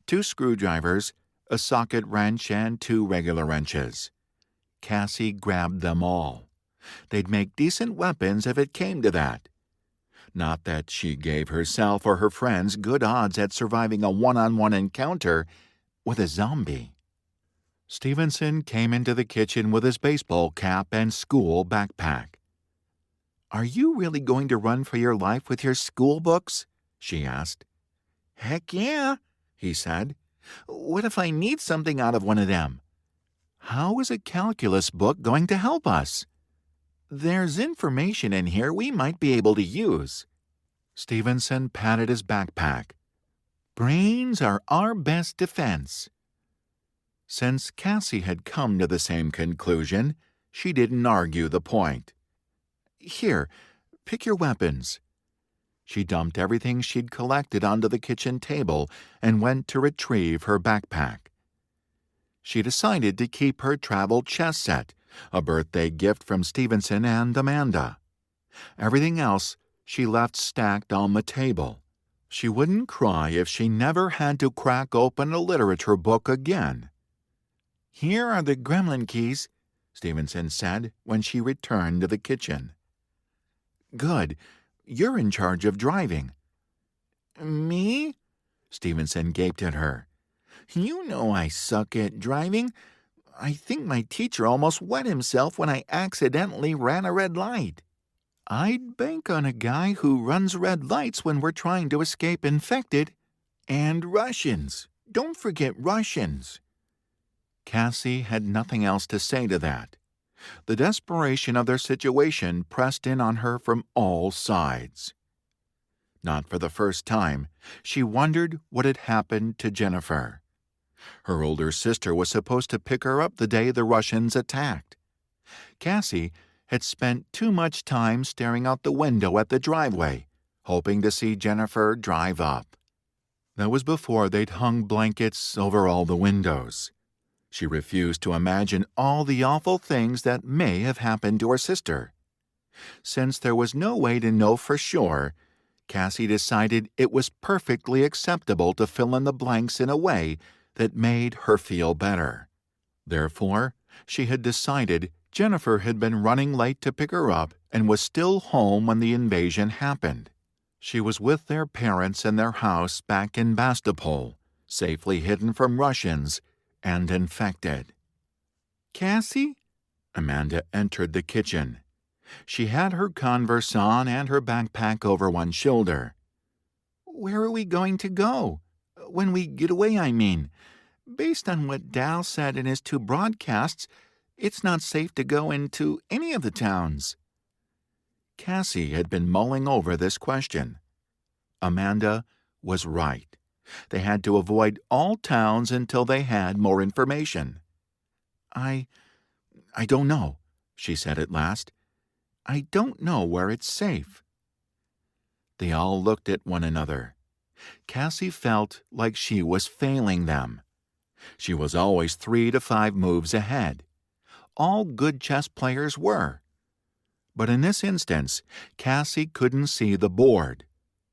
2 screwdrivers, a socket wrench, and 2 regular wrenches. Cassie grabbed them all. They'd make decent weapons if it came to that. Not that she gave herself or her friends good odds at surviving a one-on-one encounter with a zombie. Stevenson came into the kitchen with his baseball cap and school backpack. "Are you really going to run for your life with your school books?" she asked. "Heck yeah," he said. "What if I need something out of one of them?" "How is a calculus book going to help us?" "There's information in here we might be able to use." Stevenson patted his backpack. "Brains are our best defense." Since Cassie had come to the same conclusion, she didn't argue the point. "Here, pick your weapons." She dumped everything she'd collected onto the kitchen table and went to retrieve her backpack. She decided to keep her travel chess set, a birthday gift from Stevenson and Amanda. Everything else she left stacked on the table. She wouldn't cry if she never had to crack open a literature book again. "Here are the gremlin keys," Stevenson said when she returned to the kitchen. "Good. You're in charge of driving." "Me?" Stevenson gaped at her. "You know I suck at driving. I think my teacher almost wet himself when I accidentally ran a red light." "I'd bank on a guy who runs red lights when we're trying to escape infected." "And Russians. Don't forget Russians." Cassie had nothing else to say to that. The desperation of their situation pressed in on her from all sides. Not for the first time, she wondered what had happened to Jennifer. Her older sister was supposed to pick her up the day the Russians attacked. Cassie had spent too much time staring out the window at the driveway, hoping to see Jennifer drive up. That was before they'd hung blankets over all the windows. She refused to imagine all the awful things that may have happened to her sister. Since there was no way to know for sure, Cassie decided it was perfectly acceptable to fill in the blanks in a way that made her feel better. Therefore, she had decided Jennifer had been running late to pick her up and was still home when the invasion happened. She was with their parents in their house back in Bastopol, safely hidden from Russians and infected. "Cassie?" Amanda entered the kitchen. She had her Converse on and her backpack over one shoulder. "Where are we going to go? When we get away, I mean. Based on what Dal said in his 2 broadcasts, it's not safe to go into any of the towns." Cassie had been mulling over this question. Amanda was right. They had to avoid all towns until they had more information. I don't know," she said at last. "I don't know where it's safe." They all looked at one another. Cassie felt like she was failing them. She was always 3 to 5 moves ahead. All good chess players were. But in this instance, Cassie couldn't see the board.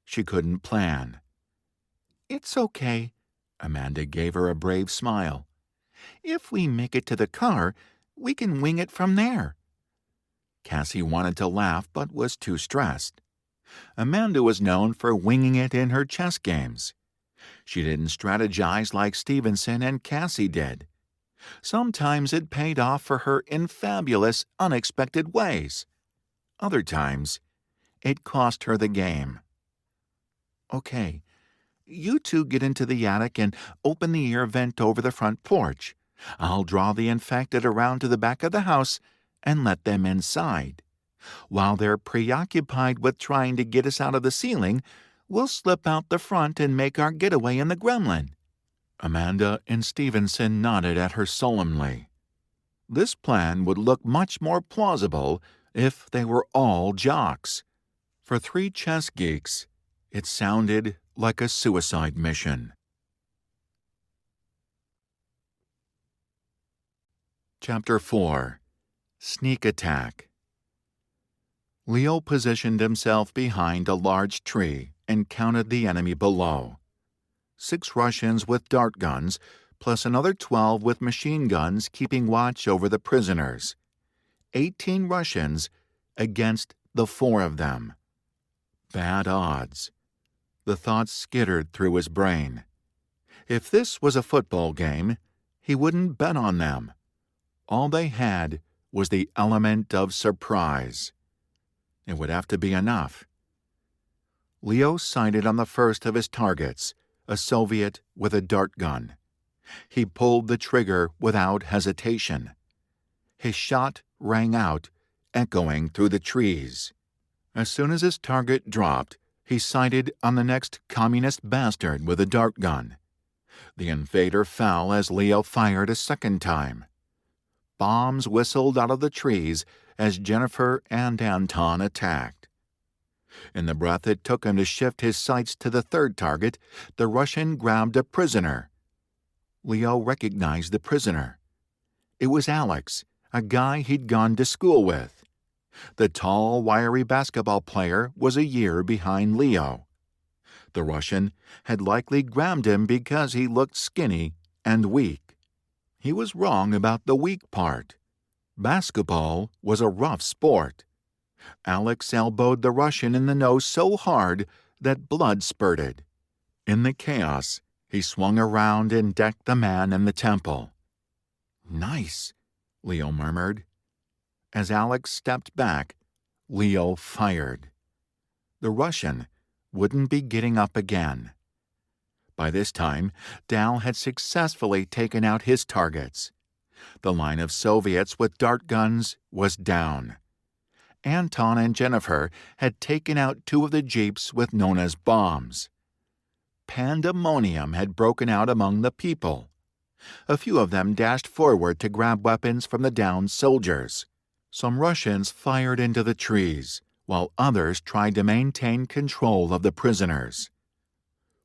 She couldn't plan. "It's okay," Amanda gave her a brave smile. "If we make it to the car, we can wing it from there." Cassie wanted to laugh but was too stressed. Amanda was known for winging it in her chess games. She didn't strategize like Stevenson and Cassie did. Sometimes it paid off for her in fabulous, unexpected ways. Other times, it cost her the game. "Okay, you 2 get into the attic and open the air vent over the front porch. I'll draw the infected around to the back of the house and let them inside. While they're preoccupied with trying to get us out of the ceiling, we'll slip out the front and make our getaway in the gremlin." Amanda and Stevenson nodded at her solemnly. This plan would look much more plausible if they were all jocks. For 3 chess geeks, it sounded like a suicide mission. Chapter 4. Sneak Attack. Leo positioned himself behind a large tree and counted the enemy below. 6 Russians with dart guns, plus another 12 with machine guns keeping watch over the prisoners. 18 Russians against the 4 of them. Bad odds. The thought skittered through his brain. If this was a football game, he wouldn't bet on them. All they had was the element of surprise. It would have to be enough. Leo sighted on the first of his targets, a Soviet with a dart gun. He pulled the trigger without hesitation. His shot rang out, echoing through the trees. As soon as his target dropped, he sighted on the next communist bastard with a dart gun. The invader fell as Leo fired a second time. Bombs whistled out of the trees as Jennifer and Anton attacked. In the breath it took him to shift his sights to the third target, the Russian grabbed a prisoner. Leo recognized the prisoner. It was Alex, a guy he'd gone to school with. The tall, wiry basketball player was a year behind Leo. The Russian had likely grabbed him because he looked skinny and weak. He was wrong about the weak part. Basketball was a rough sport. Alex elbowed the Russian in the nose so hard that blood spurted. In the chaos, he swung around and decked the man in the temple. "Nice," Leo murmured. As Alex stepped back, Leo fired. The Russian wouldn't be getting up again. By this time, Dal had successfully taken out his targets. The line of Soviets with dart guns was down. Anton and Jennifer had taken out 2 of the jeeps with Nona's bombs. Pandemonium had broken out among the people. A few of them dashed forward to grab weapons from the downed soldiers. Some Russians fired into the trees, while others tried to maintain control of the prisoners.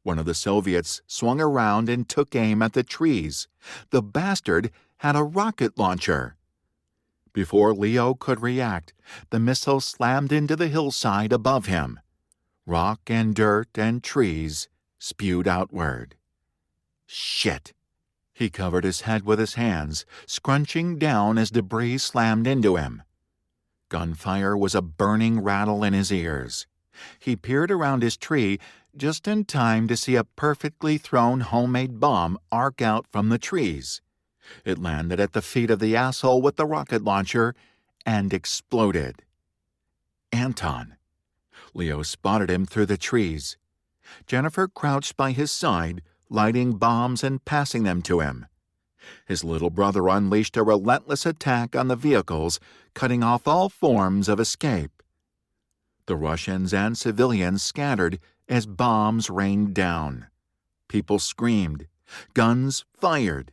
One of the Soviets swung around and took aim at the trees. The bastard had a rocket launcher. Before Leo could react, the missile slammed into the hillside above him. Rock and dirt and trees spewed outward. Shit! He covered his head with his hands, scrunching down as debris slammed into him. Gunfire was a burning rattle in his ears. He peered around his tree just in time to see a perfectly thrown homemade bomb arc out from the trees. It landed at the feet of the asshole with the rocket launcher and exploded. Anton. Leo spotted him through the trees. Jennifer crouched by his side, lighting bombs and passing them to him. His little brother unleashed a relentless attack on the vehicles, cutting off all forms of escape. The Russians and civilians scattered as bombs rained down. People screamed. Guns fired.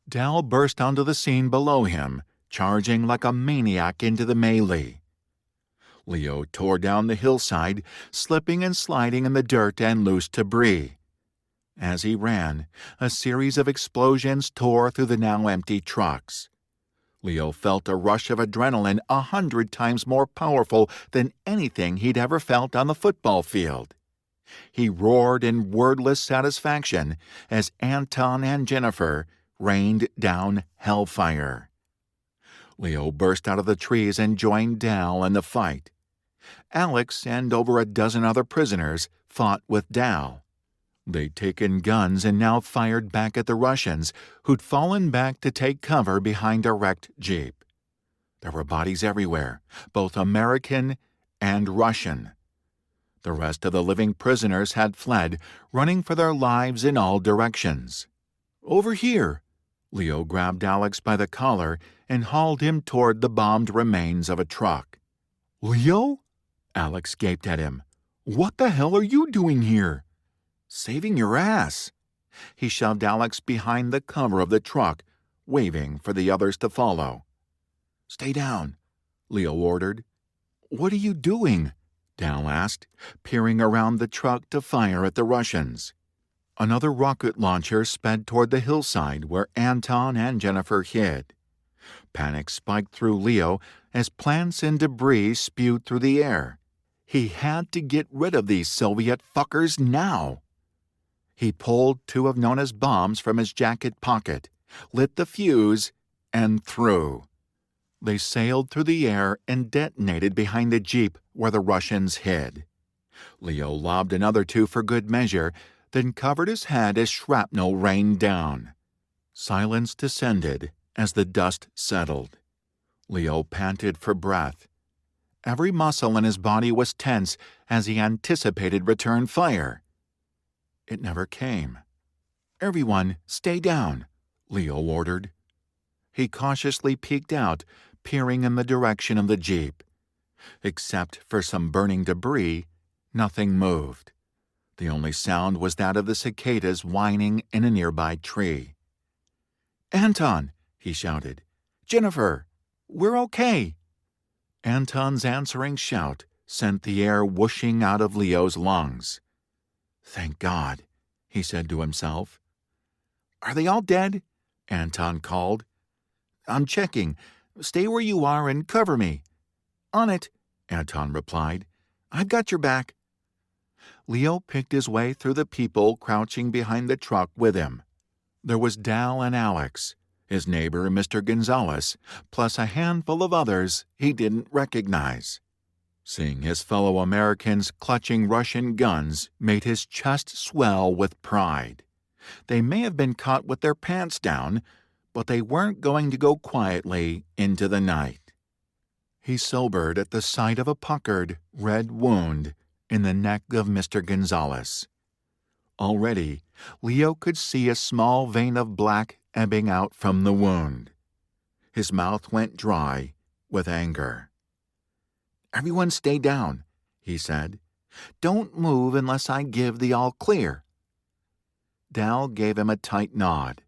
Dal burst onto the scene below him, charging like a maniac into the melee. Leo tore down the hillside, slipping and sliding in the dirt and loose debris. As he ran, a series of explosions tore through the now empty trucks. Leo felt a rush of adrenaline 100 times more powerful than anything he'd ever felt on the football field. He roared in wordless satisfaction as Anton and Jennifer rained down hellfire. Leo burst out of the trees and joined Dal in the fight. Alex and over a dozen other prisoners fought with Dal. They'd taken guns and now fired back at the Russians, who'd fallen back to take cover behind a wrecked jeep. There were bodies everywhere, both American and Russian. The rest of the living prisoners had fled, running for their lives in all directions. "Over here!" Leo grabbed Alex by the collar and hauled him toward the bombed remains of a truck. "Leo?" Alex gaped at him. "What the hell are you doing here?" "Saving your ass." He shoved Alex behind the cover of the truck, waving for the others to follow. "Stay down," Leo ordered. "What are you doing?" Dal asked, peering around the truck to fire at the Russians. Another rocket launcher sped toward the hillside where Anton and Jennifer hid. Panic spiked through Leo as plants and debris spewed through the air. He had to get rid of these Soviet fuckers now. He pulled two of Nona's bombs from his jacket pocket, lit the fuse, and threw. They sailed through the air and detonated behind the jeep where the Russians hid. Leo lobbed another two for good measure, then covered his head as shrapnel rained down. Silence descended as the dust settled. Leo panted for breath. Every muscle in his body was tense as he anticipated return fire. It never came. "Everyone, stay down," Leo ordered. He cautiously peeked out, peering in the direction of the jeep. Except for some burning debris, nothing moved. The only sound was that of the cicadas whining in a nearby tree. "Anton!" he shouted. "Jennifer! We're okay!" Anton's answering shout sent the air whooshing out of Leo's lungs. "Thank God," he said to himself. "Are they all dead?" Anton called. "I'm checking. Stay where you are and cover me." "On it," Anton replied. "I've got your back." Leo picked his way through the people crouching behind the truck with him. There was Dal and Alex, his neighbor Mr. Gonzalez, plus a handful of others he didn't recognize. Seeing his fellow Americans clutching Russian guns made his chest swell with pride. They may have been caught with their pants down, but they weren't going to go quietly into the night. He sobered at the sight of a puckered, red wound in the neck of Mr. Gonzalez. Already, Leo could see a small vein of black ebbing out from the wound. His mouth went dry with anger. "Everyone stay down," he said. "Don't move unless I give the all clear." Dal gave him a tight nod.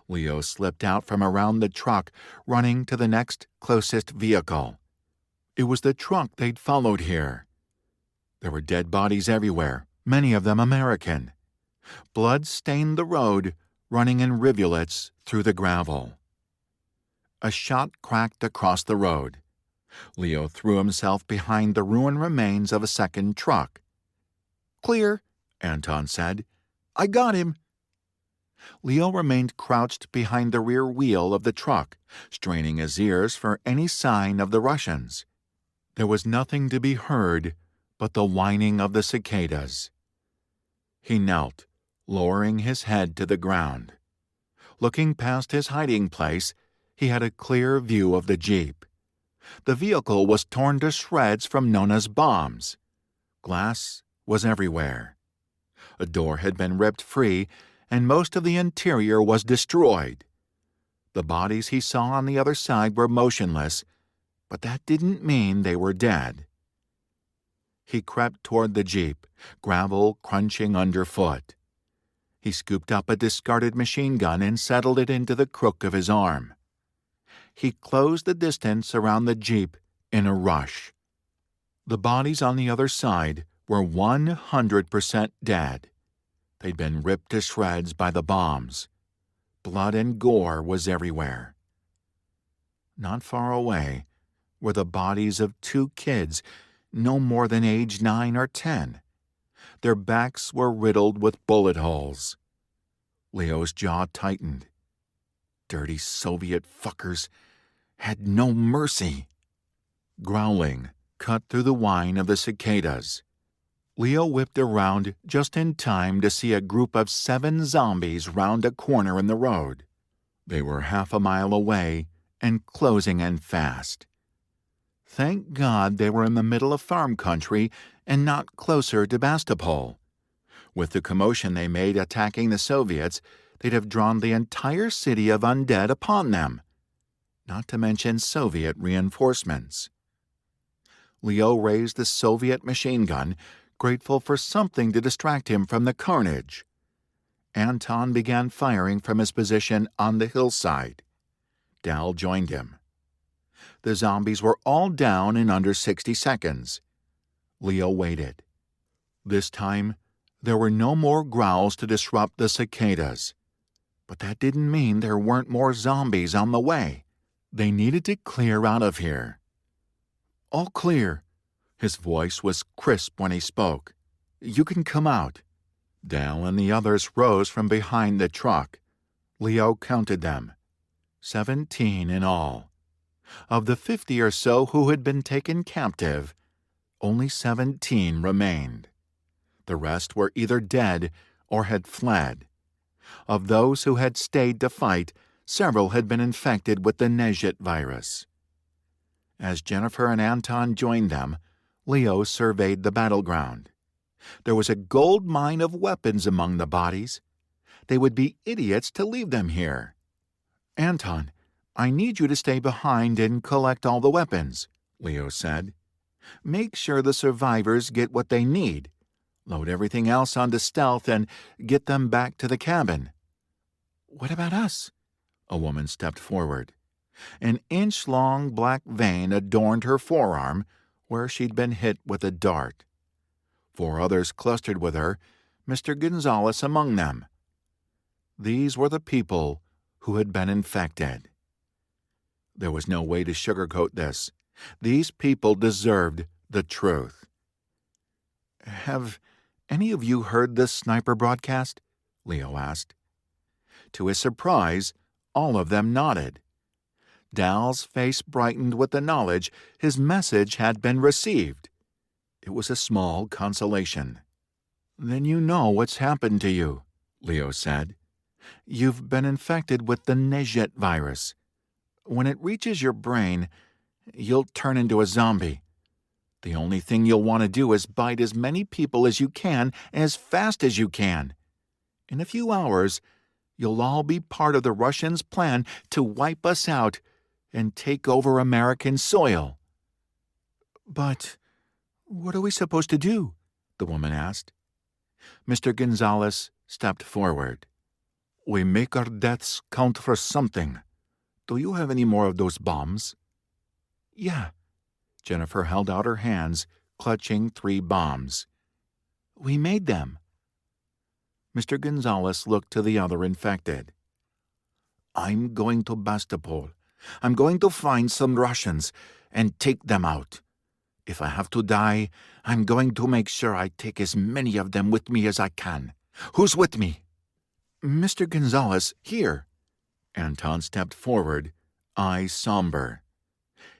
Leo slipped out from around the truck, running to the next closest vehicle. It was the truck they'd followed here. There were dead bodies everywhere, many of them American. Blood stained the road, running in rivulets through the gravel. A shot cracked across the road. Leo threw himself behind the ruined remains of a second truck. "Clear," Anton said. "I got him." Leo remained crouched behind the rear wheel of the truck, straining his ears for any sign of the Russians. There was nothing to be heard but the whining of the cicadas. He knelt, lowering his head to the ground. Looking past his hiding place, he had a clear view of the jeep. The vehicle was torn to shreds from Nona's bombs. Glass was everywhere. A door had been ripped free, and most of the interior was destroyed. The bodies he saw on the other side were motionless, but that didn't mean they were dead. He crept toward the jeep, gravel crunching underfoot. He scooped up a discarded machine gun and settled it into the crook of his arm. He closed the distance around the jeep in a rush. The bodies on the other side were 100% dead. They'd been ripped to shreds by the bombs. Blood and gore was everywhere. Not far away were the bodies of two kids, no more than age 9 or 10. Their backs were riddled with bullet holes. Leo's jaw tightened. Dirty Soviet fuckers had no mercy. Growling cut through the whine of the cicadas. Leo whipped around just in time to see a group of 7 zombies round a corner in the road. They were half a mile away and closing in fast. Thank God they were in the middle of farm country and not closer to Sebastopol. With the commotion they made attacking the Soviets, they'd have drawn the entire city of undead upon them, not to mention Soviet reinforcements. Leo raised the Soviet machine gun, grateful for something to distract him from the carnage. Anton began firing from his position on the hillside. Dal joined him. The zombies were all down in under 60 seconds. Leo waited. This time, there were no more growls to disrupt the cicadas. But that didn't mean there weren't more zombies on the way. They needed to clear out of here. "All clear." His voice was crisp when he spoke. "You can come out." Dal and the others rose from behind the truck. Leo counted them. 17 in all. Of the 50 or so who had been taken captive, only 17 remained. The rest were either dead or had fled. Of those who had stayed to fight, several had been infected with the Nezhit virus. As Jennifer and Anton joined them, Leo surveyed the battleground. There was a gold mine of weapons among the bodies. They would be idiots to leave them here. "Anton, I need you to stay behind and collect all the weapons," Leo said. "Make sure the survivors get what they need. Load everything else onto stealth and get them back to the cabin." "What about us?" A woman stepped forward. An inch-long black vein adorned her forearm where she'd been hit with a dart. 4 others clustered with her, Mr. Gonzalez among them. These were the people who had been infected. There was no way to sugarcoat this. These people deserved the truth. "Have any of you heard this sniper broadcast?" Leo asked. To his surprise, all of them nodded. Dal's face brightened with the knowledge his message had been received. It was a small consolation. "Then you know what's happened to you," Leo said. "You've been infected with the Nezhit virus. When it reaches your brain, you'll turn into a zombie. The only thing you'll want to do is bite as many people as you can, as fast as you can. In a few hours, you'll all be part of the Russians' plan to wipe us out and take over American soil." "But what are we supposed to do?" the woman asked. Mr. Gonzalez stepped forward. "We make our deaths count for something. Do you have any more of those bombs?" "Yeah." Jennifer held out her hands, clutching 3 bombs. "We made them." Mr. Gonzalez looked to the other infected. "I'm going to Bastopol. I'm going to find some Russians and take them out. If I have to die, I'm going to make sure I take as many of them with me as I can. Who's with me?" "Mr. Gonzalez, here." Anton stepped forward, eyes somber.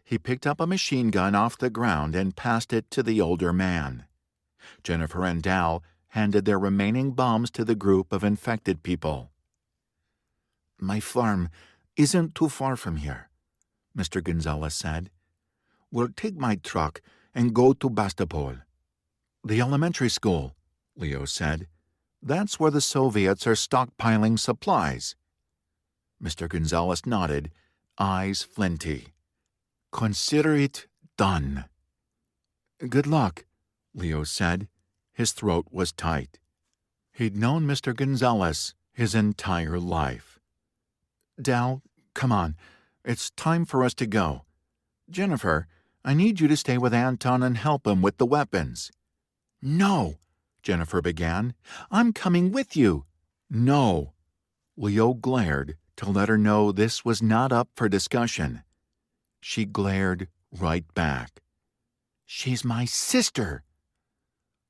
He picked up a machine gun off the ground and passed it to the older man. Jennifer and Dal handed their remaining bombs to the group of infected people. "My farm isn't too far from here," Mr. Gonzalez said. "We'll take my truck and go to Bastopol." "The elementary school," Leo said. "That's where the Soviets are stockpiling supplies." Mr. Gonzalez nodded, eyes flinty. "Consider it done." "Good luck," Leo said. His throat was tight. He'd known Mr. Gonzalez his entire life. "Dal, come on. It's time for us to go. Jennifer, I need you to stay with Anton and help him with the weapons." "No," Jennifer began. "I'm coming with you." "No." Leo glared to let her know this was not up for discussion. She glared right back. "She's my sister."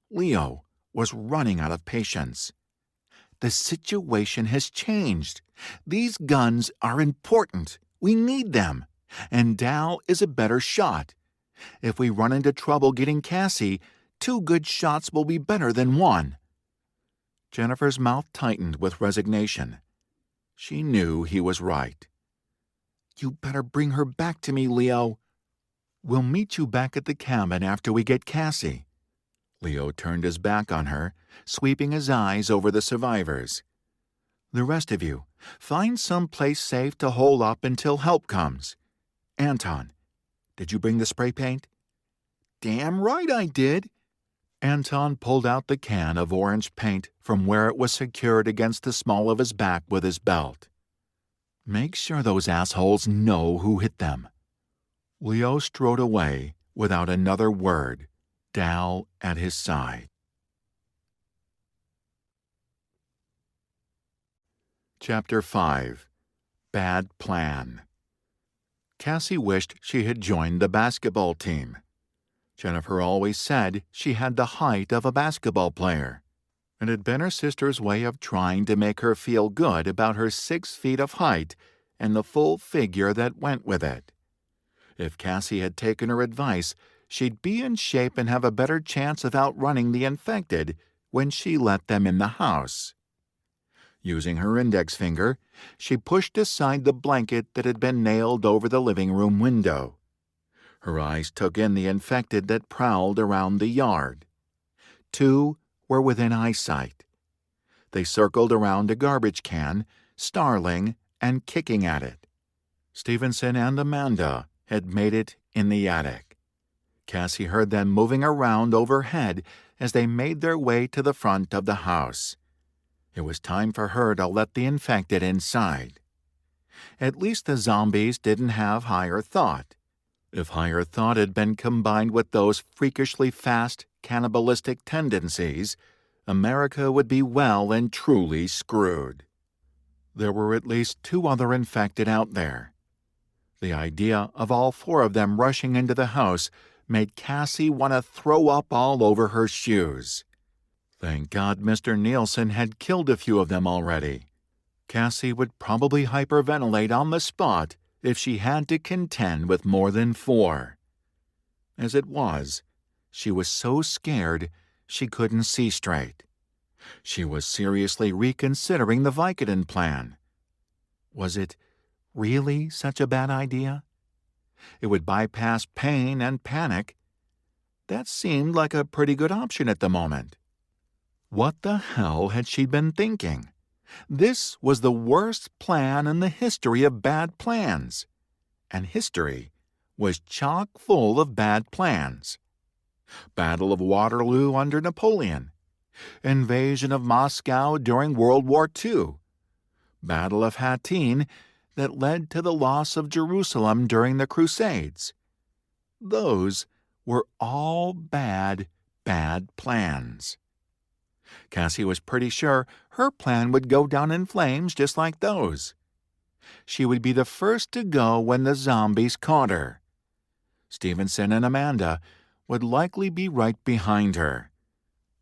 Leo was running out of patience. "The situation has changed. These guns are important. We need them. And Dal is a better shot. If we run into trouble getting Cassie, 2 good shots will be better than 1. Jennifer's mouth tightened with resignation. She knew he was right. "You better bring her back to me, Leo." "We'll meet you back at the cabin after we get Cassie." Leo turned his back on her, sweeping his eyes over the survivors. "The rest of you, find some place safe to hole up until help comes. Anton, did you bring the spray paint?" "Damn right I did." Anton pulled out the can of orange paint from where it was secured against the small of his back with his belt. "Make sure those assholes know who hit them." Leo strode away without another word, Dal at his side. Chapter 5. Bad Plan. Cassie wished she had joined the basketball team. Jennifer always said she had the height of a basketball player. It had been her sister's way of trying to make her feel good about her 6 feet of height and the full figure that went with it. If Cassie had taken her advice, she'd be in shape and have a better chance of outrunning the infected when she let them in the house. Using her index finger, she pushed aside the blanket that had been nailed over the living room window. Her eyes took in the infected that prowled around the yard. 2 were within eyesight. They circled around a garbage can, snarling and kicking at it. Stevenson and Amanda had made it in the attic. Cassie heard them moving around overhead as they made their way to the front of the house. It was time for her to let the infected inside. At least the zombies didn't have higher thought. If higher thought had been combined with those freakishly fast, cannibalistic tendencies, America would be well and truly screwed. There were at least 2 other infected out there. The idea of all 4 of them rushing into the house made Cassie want to throw up all over her shoes. Thank God Mr. Nielsen had killed a few of them already. Cassie would probably hyperventilate on the spot if she had to contend with more than 4. As it was, she was so scared she couldn't see straight. She was seriously reconsidering the Vicodin plan. Was it really such a bad idea? It would bypass pain and panic. That seemed like a pretty good option at the moment. What the hell had she been thinking? This was the worst plan in the history of bad plans. And history was chock full of bad plans. Battle of Waterloo under Napoleon. Invasion of Moscow during World War II. Battle of Hattin that led to the loss of Jerusalem during the Crusades. Those were all bad plans. Cassie was pretty sure her plan would go down in flames just like those. She would be the first to go when the zombies caught her. Stevenson and Amanda would likely be right behind her.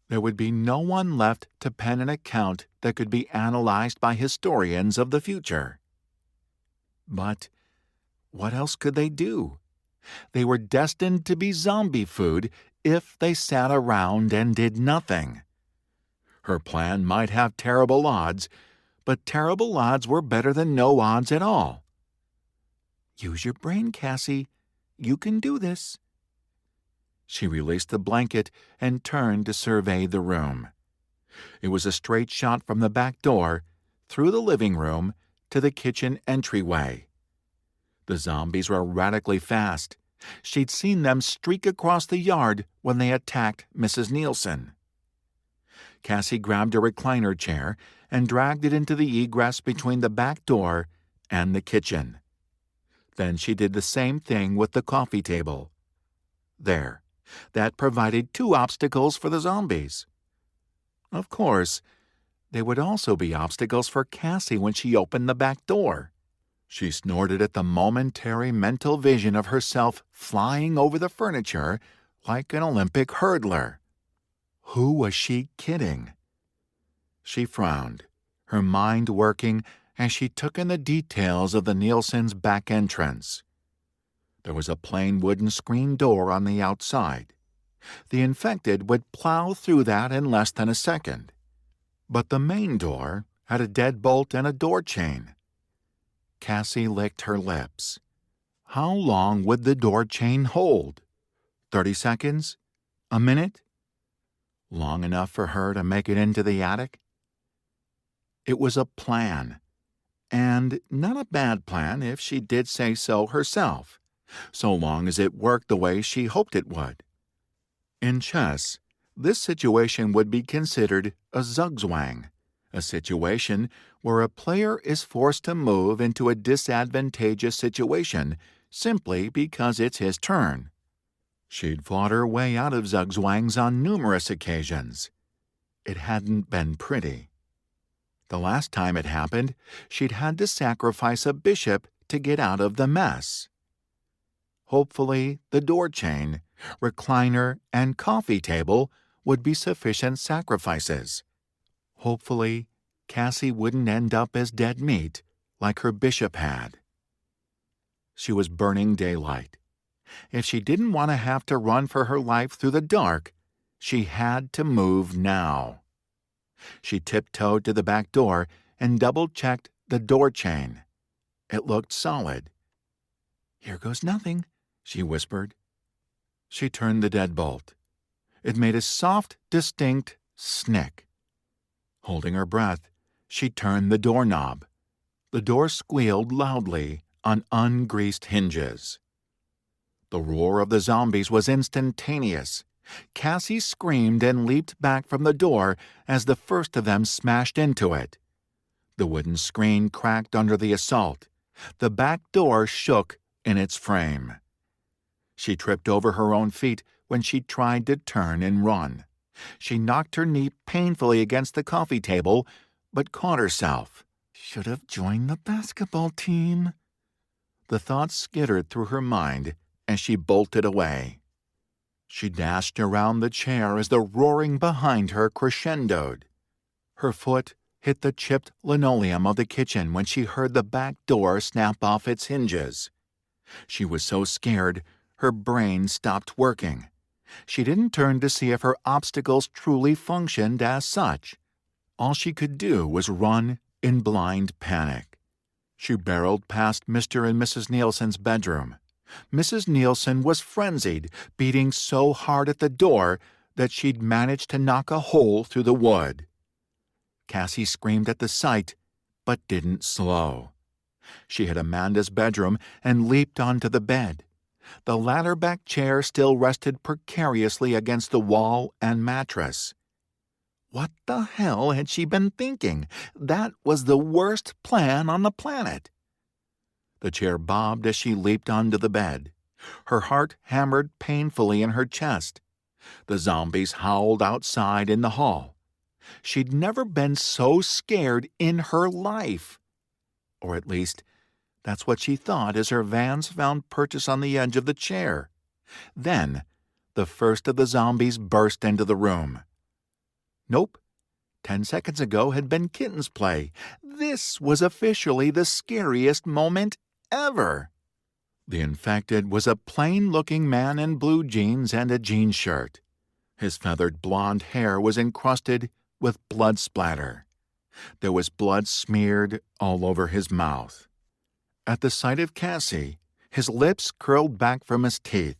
There would be no one left to pen an account that could be analyzed by historians of the future. But what else could they do? They were destined to be zombie food if they sat around and did nothing. Her plan might have terrible odds, but terrible odds were better than no odds at all. Use your brain, Cassie. You can do this. She released the blanket and turned to survey the room. It was a straight shot from the back door, through the living room, to the kitchen entryway. The zombies were radically fast. She'd seen them streak across the yard when they attacked Mrs. Nielsen. Cassie grabbed a recliner chair and dragged it into the egress between the back door and the kitchen. Then she did the same thing with the coffee table. There, that provided 2 obstacles for the zombies. Of course, there would also be obstacles for Cassie when she opened the back door. She snorted at the momentary mental vision of herself flying over the furniture like an Olympic hurdler. Who was she kidding? She frowned, her mind working as she took in the details of the Nielsen's back entrance. There was a plain wooden screen door on the outside. The infected would plow through that in less than a second. But the main door had a deadbolt and a door chain. Cassie licked her lips. How long would the door chain hold? 30 seconds? A minute? Long enough for her to make it into the attic? It was a plan, and not a bad plan if she did say so herself, so long as it worked the way she hoped it would. In chess, this situation would be considered a zugzwang, a situation where a player is forced to move into a disadvantageous situation simply because it's his turn. She'd fought her way out of zugzwangs on numerous occasions. It hadn't been pretty. The last time it happened, she'd had to sacrifice a bishop to get out of the mess. Hopefully, the door chain, recliner, and coffee table would be sufficient sacrifices. Hopefully, Cassie wouldn't end up as dead meat like her bishop had. She was burning daylight. If she didn't want to have to run for her life through the dark, she had to move now. She tiptoed to the back door and double-checked the door chain. It looked solid. "Here goes nothing," she whispered. She turned the deadbolt. It made a soft, distinct snick. Holding her breath, she turned the doorknob. The door squealed loudly on ungreased hinges. The roar of the zombies was instantaneous. Cassie screamed and leaped back from the door as the first of them smashed into it. The wooden screen cracked under the assault. The back door shook in its frame. She tripped over her own feet when she tried to turn and run. She knocked her knee painfully against the coffee table, but caught herself. Should have joined the basketball team. The thought skittered through her mind as she bolted away. She dashed around the chair as the roaring behind her crescendoed. Her foot hit the chipped linoleum of the kitchen when she heard the back door snap off its hinges. She was so scared, her brain stopped working. She didn't turn to see if her obstacles truly functioned as such. All she could do was run in blind panic. She barreled past Mr. and Mrs. Nielsen's bedroom. Mrs. Nielsen was frenzied, beating so hard at the door that she'd managed to knock a hole through the wood. Cassie screamed at the sight, but didn't slow. She hit Amanda's bedroom and leaped onto the bed. The ladder-back chair still rested precariously against the wall and mattress. What the hell had she been thinking? That was the worst plan on the planet. The chair bobbed as she leaped onto the bed. Her heart hammered painfully in her chest. The zombies howled outside in the hall. She'd never been so scared in her life. Or at least, that's what she thought as her Vans found purchase on the edge of the chair. Then, the first of the zombies burst into the room. Nope. 10 seconds ago had been kitten's play. This was officially the scariest moment ever. The infected was a plain-looking man in blue jeans and a jean shirt. His feathered blonde hair was encrusted with blood splatter. There was blood smeared all over his mouth. At the sight of Cassie, his lips curled back from his teeth.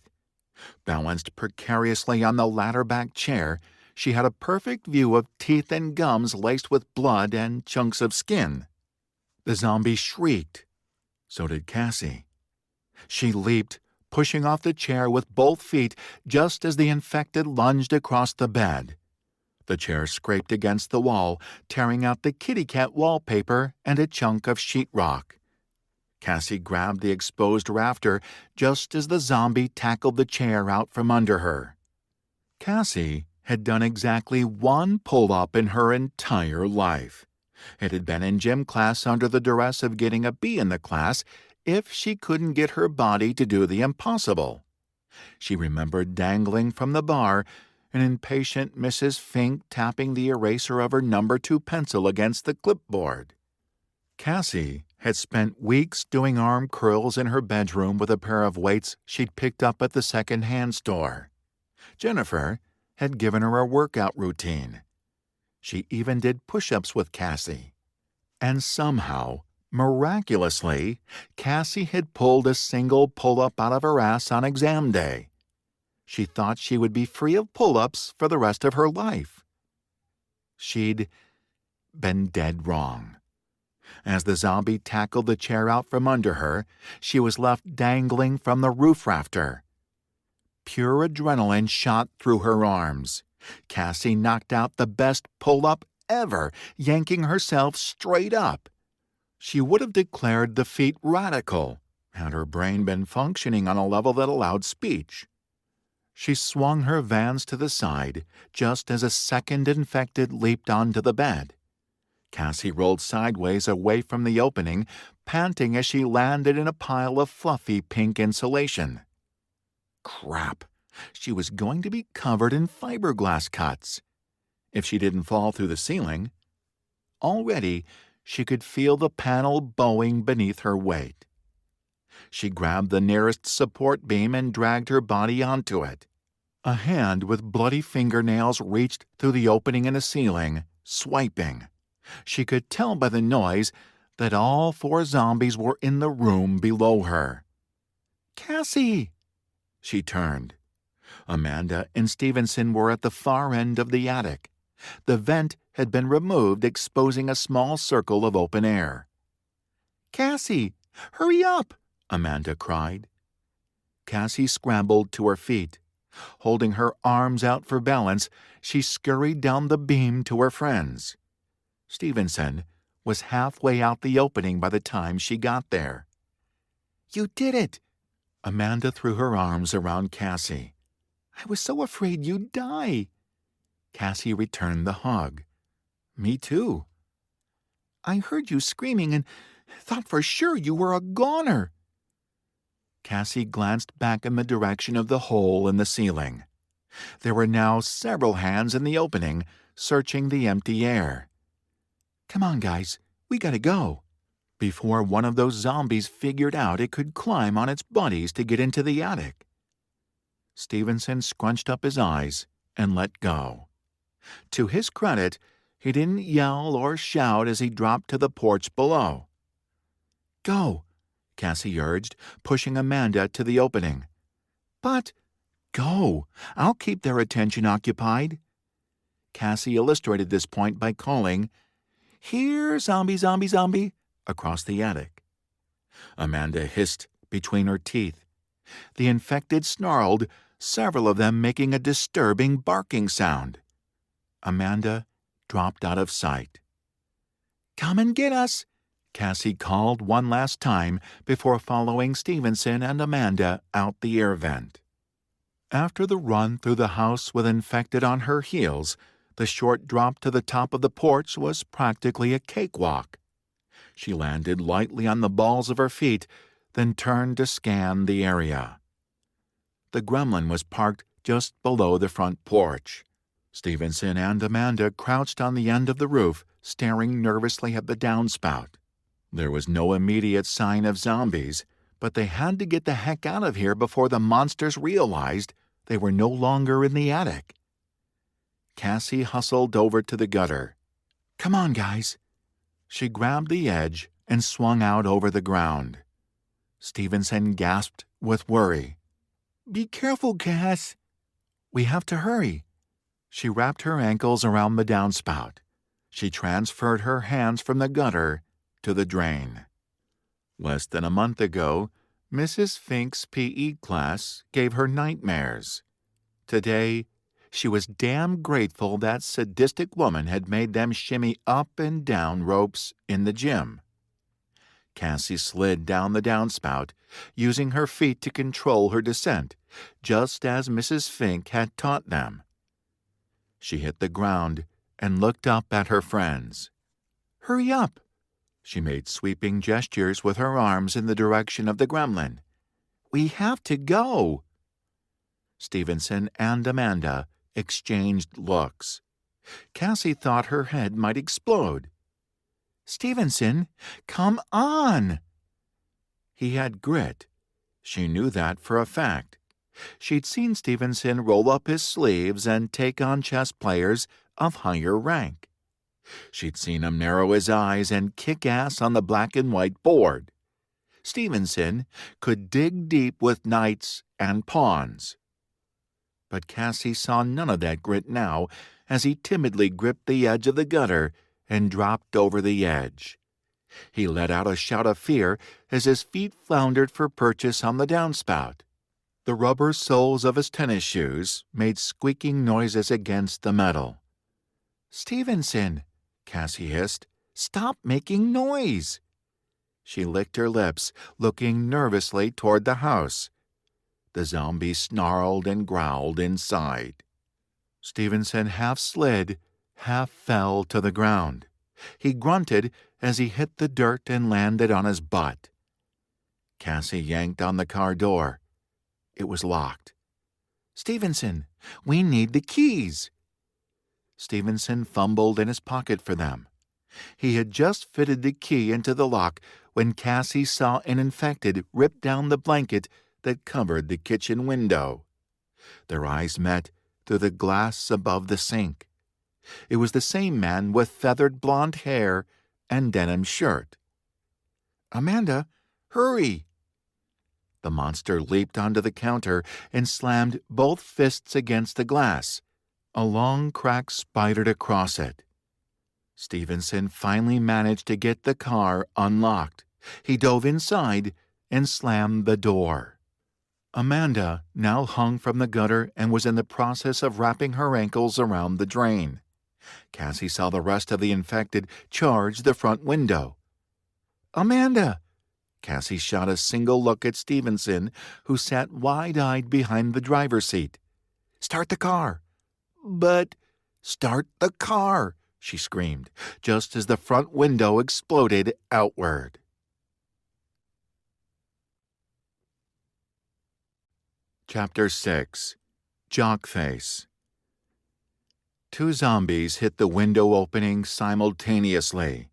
Balanced precariously on the ladder-back chair, she had a perfect view of teeth and gums laced with blood and chunks of skin. The zombie shrieked. So did Cassie. She leaped, pushing off the chair with both feet just as the infected lunged across the bed. The chair scraped against the wall, tearing out the kitty cat wallpaper and a chunk of sheetrock. Cassie grabbed the exposed rafter just as the zombie tackled the chair out from under her. Cassie had done exactly one pull-up in her entire life. It had been in gym class under the duress of getting a B in the class if she couldn't get her body to do the impossible. She remembered dangling from the bar and impatient Mrs. Fink tapping the eraser of her number 2 pencil against the clipboard. Cassie had spent weeks doing arm curls in her bedroom with a pair of weights she'd picked up at the second-hand store. Jennifer had given her a workout routine. She even did push-ups with Cassie. And somehow, miraculously, Cassie had pulled a single pull-up out of her ass on exam day. She thought she would be free of pull-ups for the rest of her life. She'd been dead wrong. As the zombie tackled the chair out from under her, she was left dangling from the roof rafter. Pure adrenaline shot through her arms. Cassie knocked out the best pull-up ever, yanking herself straight up. She would have declared the feat radical had her brain been functioning on a level that allowed speech. She swung her Vans to the side just as a second infected leaped onto the bed. Cassie rolled sideways away from the opening, panting as she landed in a pile of fluffy pink insulation. Crap! She was going to be covered in fiberglass cuts. If she didn't fall through the ceiling. Already, she could feel the panel bowing beneath her weight. She grabbed the nearest support beam and dragged her body onto it. A hand with bloody fingernails reached through the opening in the ceiling, swiping. She could tell by the noise that all 4 zombies were in the room below her. "Cassie!" She turned. Amanda and Stevenson were at the far end of the attic. The vent had been removed, exposing a small circle of open air. "Cassie, hurry up!" Amanda cried. Cassie scrambled to her feet. Holding her arms out for balance, she scurried down the beam to her friends. Stevenson was halfway out the opening by the time she got there. "You did it!" Amanda threw her arms around Cassie. "I was so afraid you'd die." Cassie returned the hug. "Me too." "I heard you screaming and thought for sure you were a goner." Cassie glanced back in the direction of the hole in the ceiling. There were now several hands in the opening, searching the empty air. "Come on, guys, we gotta go," before one of those zombies figured out it could climb on its buddies to get into the attic. Stevenson scrunched up his eyes and let go. To his credit, he didn't yell or shout as he dropped to the porch below. "Go," Cassie urged, pushing Amanda to the opening. "But—" "Go. I'll keep their attention occupied." Cassie illustrated this point by calling, "Here, zombie, zombie, zombie," across the attic. Amanda hissed between her teeth. The infected snarled, several of them making a disturbing barking sound. Amanda dropped out of sight. "Come and get us," Cassie called one last time before following Stevenson and Amanda out the air vent. After the run through the house with infected on her heels, the short drop to the top of the porch was practically a cakewalk. She landed lightly on the balls of her feet, then turned to scan the area. The gremlin was parked just below the front porch. Stevenson and Amanda crouched on the end of the roof, staring nervously at the downspout. There was no immediate sign of zombies, but they had to get the heck out of here before the monsters realized they were no longer in the attic. Cassie hustled over to the gutter. "Come on, guys." She grabbed the edge and swung out over the ground. Stevenson gasped with worry. "Be careful, Cass." "We have to hurry." She wrapped her ankles around the downspout. She transferred her hands from the gutter to the drain. Less than a month ago, Mrs. Fink's PE class gave her nightmares. Today, she was damn grateful that sadistic woman had made them shimmy up and down ropes in the gym. Cassie slid down the downspout, using her feet to control her descent, just as Mrs. Fink had taught them. She hit the ground and looked up at her friends. "Hurry up!" She made sweeping gestures with her arms in the direction of the gremlin. "We have to go!" Stevenson and Amanda exchanged looks. Cassie thought her head might explode. "Stevenson, come on!" He had grit. She knew that for a fact. She'd seen Stevenson roll up his sleeves and take on chess players of higher rank. She'd seen him narrow his eyes and kick ass on the black and white board. Stevenson could dig deep with knights and pawns. But Cassie saw none of that grit now as he timidly gripped the edge of the gutter and dropped over the edge. He let out a shout of fear as his feet floundered for purchase on the downspout. The rubber soles of his tennis shoes made squeaking noises against the metal. "Stevenson," Cassie hissed, "stop making noise." She licked her lips, looking nervously toward the house. The zombie snarled and growled inside. Stevenson half slid, half fell to the ground. He grunted as he hit the dirt and landed on his butt. Cassie yanked on the car door. It was locked. "Stevenson, we need the keys." Stevenson fumbled in his pocket for them. He had just fitted the key into the lock when Cassie saw an infected rip down the blanket that covered the kitchen window. Their eyes met through the glass above the sink. It was the same man with feathered blonde hair and denim shirt. "Amanda, hurry!" The monster leaped onto the counter and slammed both fists against the glass. A long crack spidered across it. Stevenson finally managed to get the car unlocked. He dove inside and slammed the door. Amanda now hung from the gutter and was in the process of wrapping her ankles around the drain. Cassie saw the rest of the infected charge the front window. "Amanda!" Cassie shot a single look at Stevenson, who sat wide-eyed behind the driver's seat. "Start the car!" "But—" "Start the car!" she screamed, just as the front window exploded outward. Chapter 6. Jockface. Two zombies hit the window opening simultaneously.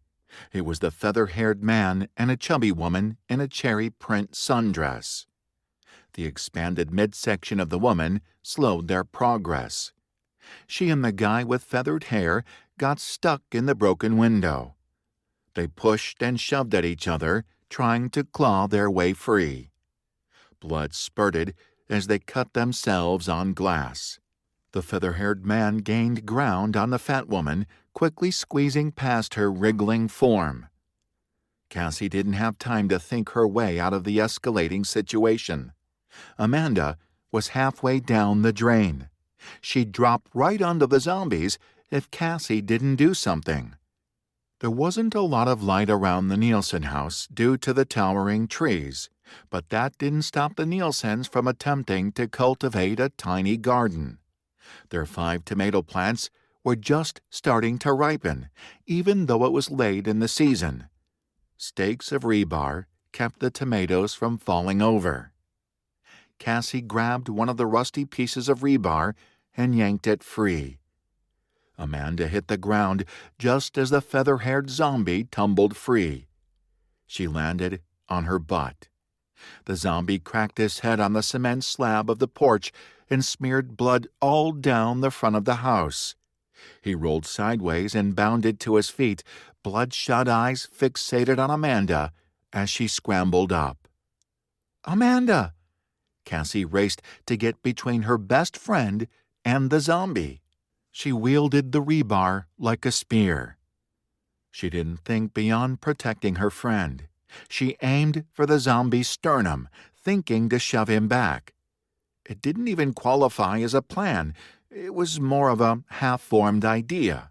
It was the feather-haired man and a chubby woman in a cherry print sundress. The expanded midsection of the woman slowed their progress. She and the guy with feathered hair got stuck in the broken window. They pushed and shoved at each other, trying to claw their way free. Blood spurted as they cut themselves on glass. The feather-haired man gained ground on the fat woman, quickly squeezing past her wriggling form. Cassie didn't have time to think her way out of the escalating situation. Amanda was halfway down the drain. She'd drop right onto the zombies if Cassie didn't do something. There wasn't a lot of light around the Nielsen house due to the towering trees, but that didn't stop the Nielsens from attempting to cultivate a tiny garden. Their 5 tomato plants were just starting to ripen, even though it was late in the season. Stakes of rebar kept the tomatoes from falling over. Cassie grabbed one of the rusty pieces of rebar and yanked it free. Amanda hit the ground just as the feather-haired zombie tumbled free. She landed on her butt. The zombie cracked his head on the cement slab of the porch and smeared blood all down the front of the house. He rolled sideways and bounded to his feet, bloodshot eyes fixated on Amanda as she scrambled up. "Amanda!" Cassie raced to get between her best friend and the zombie. She wielded the rebar like a spear. She didn't think beyond protecting her friend. She aimed for the zombie's sternum, thinking to shove him back. It didn't even qualify as a plan. It was more of a half-formed idea.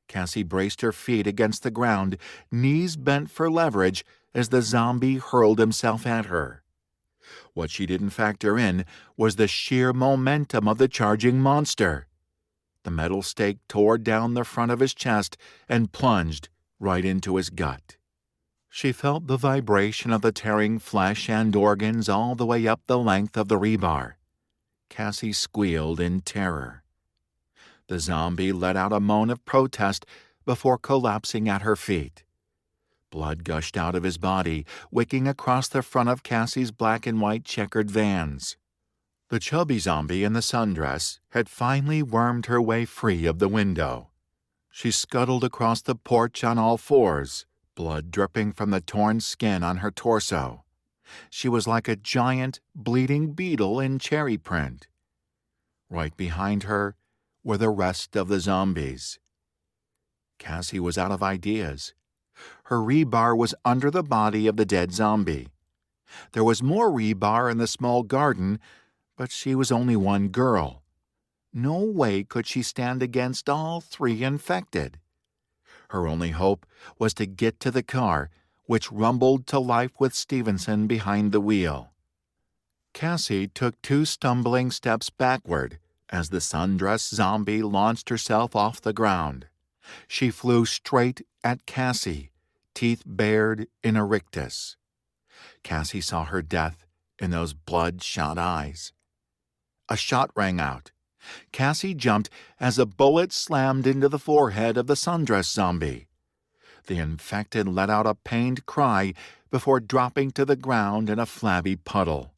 Cassie braced her feet against the ground, knees bent for leverage as the zombie hurled himself at her. What she didn't factor in was the sheer momentum of the charging monster. The metal stake tore down the front of his chest and plunged right into his gut. She felt the vibration of the tearing flesh and organs all the way up the length of the rebar. Cassie squealed in terror. The zombie let out a moan of protest before collapsing at her feet. Blood gushed out of his body, wicking across the front of Cassie's black and white checkered Vans. The chubby zombie in the sundress had finally wormed her way free of the window. She scuttled across the porch on all fours, blood dripping from the torn skin on her torso. She was like a giant, bleeding beetle in cherry print. Right behind her were the rest of the zombies. Cassie was out of ideas. Her rebar was under the body of the dead zombie. There was more rebar in the small garden, but she was only one girl. No way could she stand against all 3 infected. Her only hope was to get to the car, which rumbled to life with Stevenson behind the wheel. Cassie took 2 stumbling steps backward as the sundress zombie launched herself off the ground. She flew straight at Cassie, teeth bared in a rictus. Cassie saw her death in those bloodshot eyes. A shot rang out. Cassie jumped as a bullet slammed into the forehead of the sundress zombie. The infected let out a pained cry before dropping to the ground in a flabby puddle.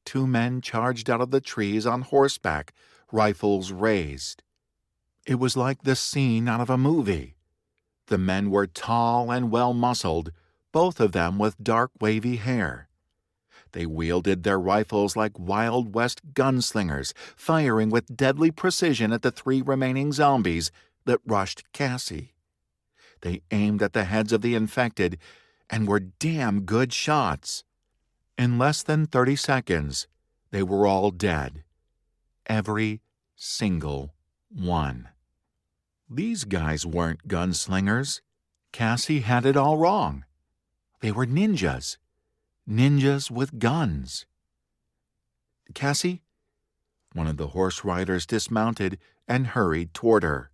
2 men charged out of the trees on horseback, rifles raised. It was like the scene out of a movie. The men were tall and well-muscled, both of them with dark wavy hair. They wielded their rifles like Wild West gunslingers, firing with deadly precision at the 3 remaining zombies that rushed Cassie. They aimed at the heads of the infected and were damn good shots. In less than 30 seconds, they were all dead. Every single one. These guys weren't gunslingers. Cassie had it all wrong. They were ninjas. Ninjas with guns. "Cassie?" One of the horse riders dismounted and hurried toward her.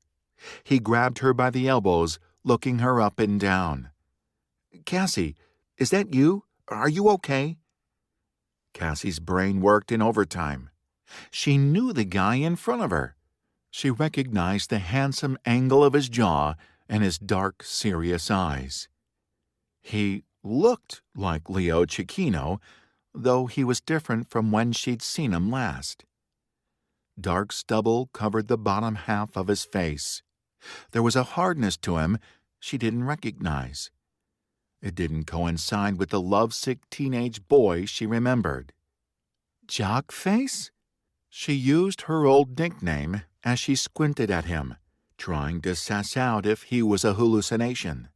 He grabbed her by the elbows, looking her up and down. "Cassie, is that you? Are you okay?" Cassie's brain worked in overtime. She knew the guy in front of her. She recognized the handsome angle of his jaw and his dark, serious eyes. He looked like Leo Cecchino, though he was different from when she'd seen him last. Dark stubble covered the bottom half of his face. There was a hardness to him she didn't recognize. It didn't coincide with the lovesick teenage boy she remembered. "Jock face?" She used her old nickname as she squinted at him, trying to suss out if he was a hallucination.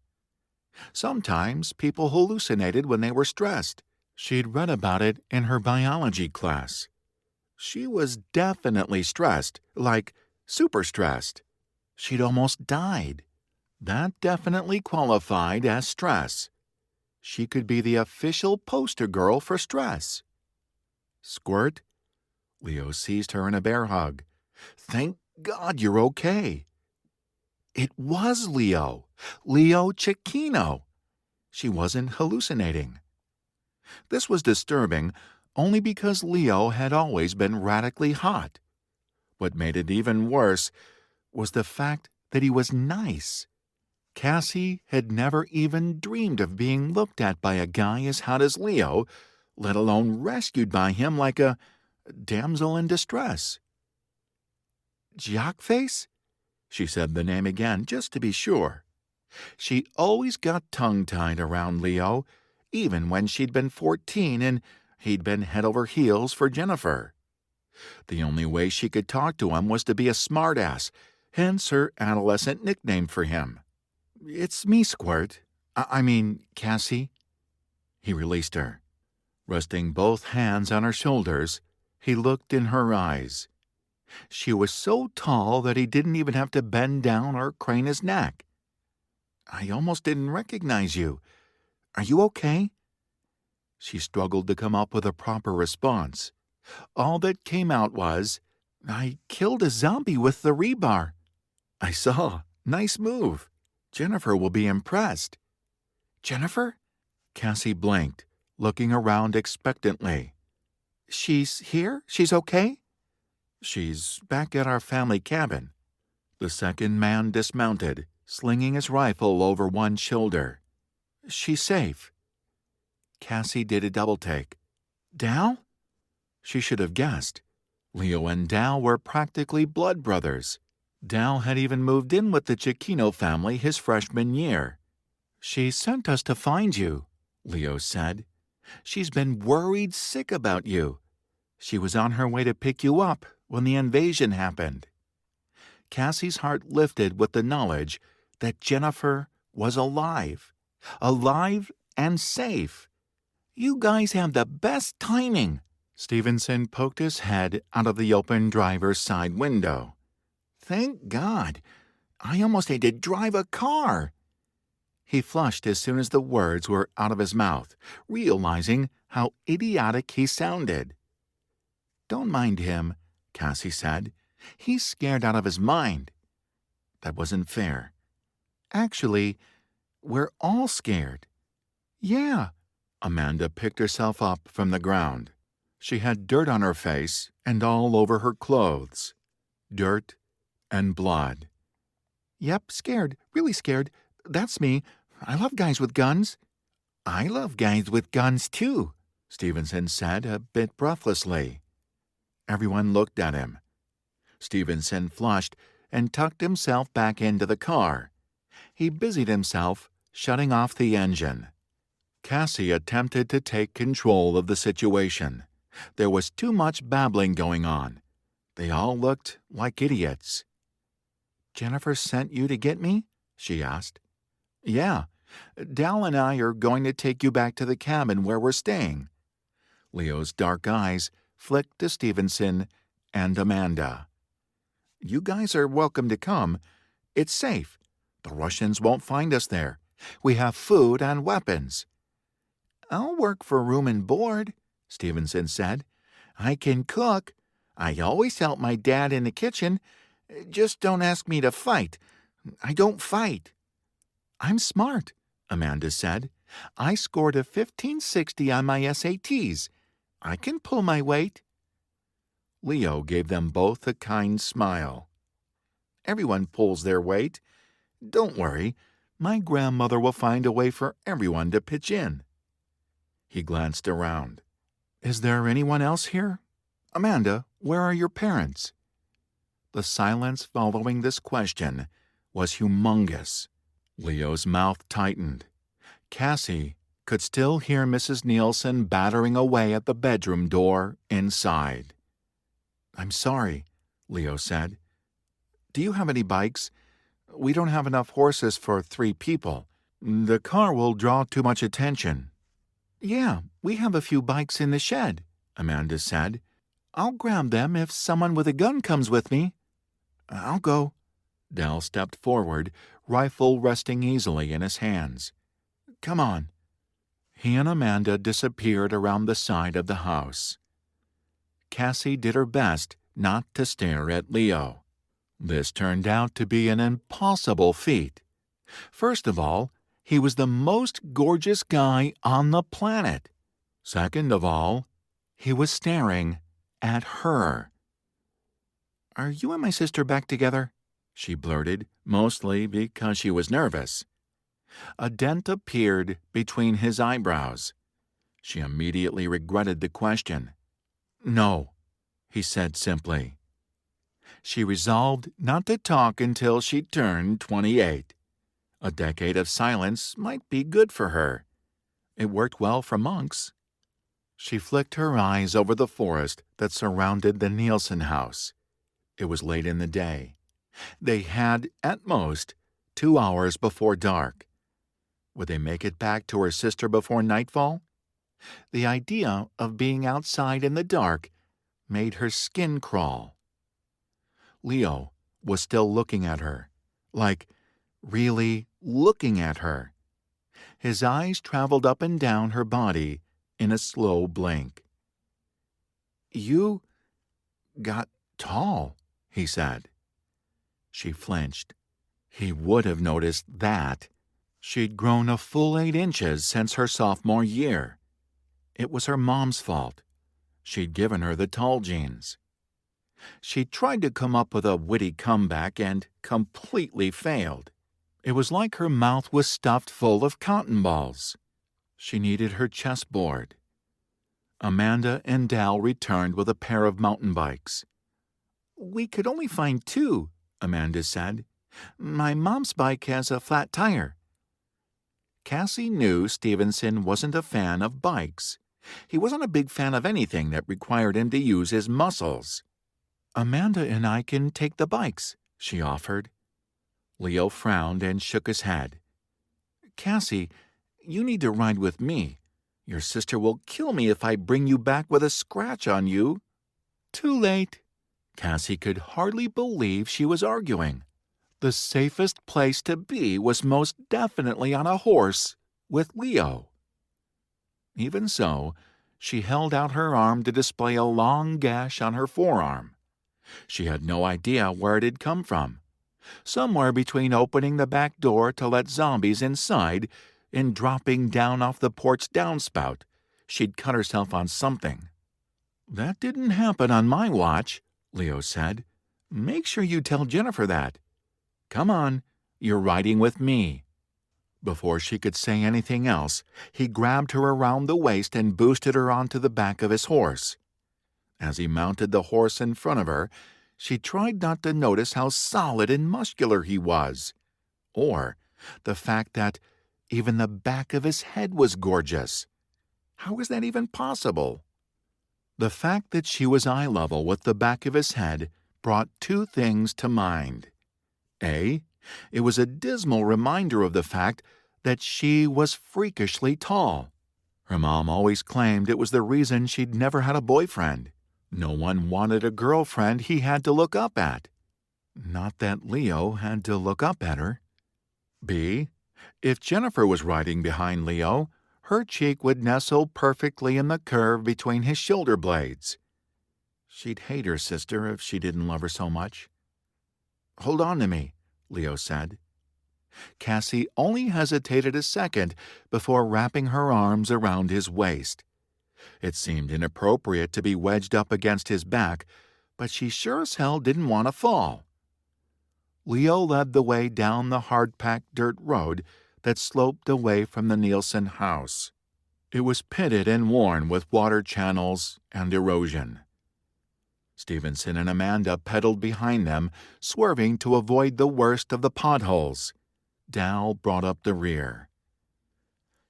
Sometimes people hallucinated when they were stressed. She'd read about it in her biology class. She was definitely stressed, like super stressed. She'd almost died. That definitely qualified as stress. She could be the official poster girl for stress. Squirt. Leo seized her in a bear hug. Thank God you're okay. It was Leo. Leo Cecchino. She wasn't hallucinating. This was disturbing only because Leo had always been radically hot. What made it even worse was the fact that he was nice. Cassie had never even dreamed of being looked at by a guy as hot as Leo, let alone rescued by him like a damsel in distress. Jockface? She said the name again just to be sure. She always got tongue-tied around Leo, even when she'd been 14 and he'd been head over heels for Jennifer. The only way she could talk to him was to be a smartass, hence her adolescent nickname for him. It's me, Squirt. I mean, Cassie. He released her. Resting both hands on her shoulders, he looked in her eyes. She was so tall that he didn't even have to bend down or crane his neck. I almost didn't recognize you. Are you okay? She struggled to come up with a proper response. All that came out was, I killed a zombie with the rebar. I saw. Nice move. Jennifer will be impressed. Jennifer? Cassie blinked, looking around expectantly. She's here? She's okay? She's back at our family cabin. The second man dismounted, slinging his rifle over one shoulder. She's safe. Cassie did a double-take. Dal? She should have guessed. Leo and Dal were practically blood brothers. Dal had even moved in with the Cecchino family his freshman year. She sent us to find you, Leo said. She's been worried sick about you. She was on her way to pick you up when the invasion happened. Cassie's heart lifted with the knowledge that Jennifer was alive. Alive and safe. You guys have the best timing. Stevenson poked his head out of the open driver's side window. Thank God. I almost had to drive a car. He flushed as soon as the words were out of his mouth, realizing how idiotic he sounded. Don't mind him, Cassie said. He's scared out of his mind. That wasn't fair. Actually, we're all scared. Yeah. Amanda picked herself up from the ground. She had dirt on her face and all over her clothes. Dirt and blood. Yep, scared. Really scared. That's me. I love guys with guns. I love guys with guns, too, Stevenson said a bit breathlessly. Everyone looked at him. Stevenson flushed and tucked himself back into the car. He busied himself shutting off the engine. Cassie attempted to take control of the situation. There was too much babbling going on. They all looked like idiots. Jennifer sent you to get me? She asked. Yeah. Dal and I are going to take you back to the cabin where we're staying. Leo's dark eyes flicked to Stevenson and Amanda. You guys are welcome to come. It's safe. The Russians won't find us there. We have food and weapons. I'll work for room and board, Stevenson said. I can cook. I always help my dad in the kitchen. Just don't ask me to fight. I don't fight. I'm smart, Amanda said. I scored a 1560 on my SATs. I can pull my weight. Leo gave them both a kind smile. Everyone pulls their weight. Don't worry. My grandmother will find a way for everyone to pitch in. He glanced around. Is there anyone else here? Amanda, where are your parents? The silence following this question was humongous. Leo's mouth tightened. Cassie could still hear Mrs. Nielsen battering away at the bedroom door inside. I'm sorry, Leo said. Do you have any bikes? We don't have enough horses for 3 people. The car will draw too much attention. Yeah, we have a few bikes in the shed, Amanda said. I'll grab them if someone with a gun comes with me. I'll go. Dal stepped forward, rifle resting easily in his hands. "Come on." He and Amanda disappeared around the side of the house. Cassie did her best not to stare at Leo. This turned out to be an impossible feat. First of all, he was the most gorgeous guy on the planet. Second of all, he was staring at her. "Are you and my sister back together?" she blurted, mostly because she was nervous. A dent appeared between his eyebrows. She immediately regretted the question. "No," he said simply. She resolved not to talk until she turned 28. A decade of silence might be good for her. It worked well for monks. She flicked her eyes over the forest that surrounded the Nielsen house. It was late in the day. They had, at most, 2 hours before dark. Would they make it back to her sister before nightfall? The idea of being outside in the dark made her skin crawl. Leo was still looking at her, like really looking at her. His eyes traveled up and down her body in a slow blink. "You got tall," he said. She flinched. He would have noticed that. She'd grown a full 8 inches since her sophomore year. It was her mom's fault. She'd given her the tall genes. She tried to come up with a witty comeback and completely failed. It was like her mouth was stuffed full of cotton balls. She needed her chessboard. Amanda and Dal returned with a pair of mountain bikes. "We could only find 2, Amanda said. "My mom's bike has a flat tire." Cassie knew Stevenson wasn't a fan of bikes. He wasn't a big fan of anything that required him to use his muscles. "Amanda and I can take the bikes," she offered. Leo frowned and shook his head. "Cassie, you need to ride with me. Your sister will kill me if I bring you back with a scratch on you." Too late. Cassie could hardly believe she was arguing. The safest place to be was most definitely on a horse with Leo. Even so, she held out her arm to display a long gash on her forearm. She had no idea where it had come from. Somewhere between opening the back door to let zombies inside and dropping down off the porch downspout, she'd cut herself on something. "That didn't happen on my watch," Leo said. "Make sure you tell Jennifer that. Come on, you're riding with me." Before she could say anything else, he grabbed her around the waist and boosted her onto the back of his horse. As he mounted the horse in front of her, she tried not to notice how solid and muscular he was, or the fact that even the back of his head was gorgeous. How was that even possible? The fact that she was eye level with the back of his head brought 2 things to mind. A, it was a dismal reminder of the fact that she was freakishly tall. Her mom always claimed it was the reason she'd never had a boyfriend. No one wanted a girlfriend he had to look up at. Not that Leo had to look up at her. B, if Jennifer was riding behind Leo, her cheek would nestle perfectly in the curve between his shoulder blades. She'd hate her sister if she didn't love her so much. "Hold on to me," Leo said. Cassie only hesitated a second before wrapping her arms around his waist. It seemed inappropriate to be wedged up against his back, but she sure as hell didn't want to fall. Leo led the way down the hard-packed dirt road that sloped away from the Nielsen house. It was pitted and worn with water channels and erosion. Stevenson and Amanda pedaled behind them, swerving to avoid the worst of the potholes. Dal brought up the rear.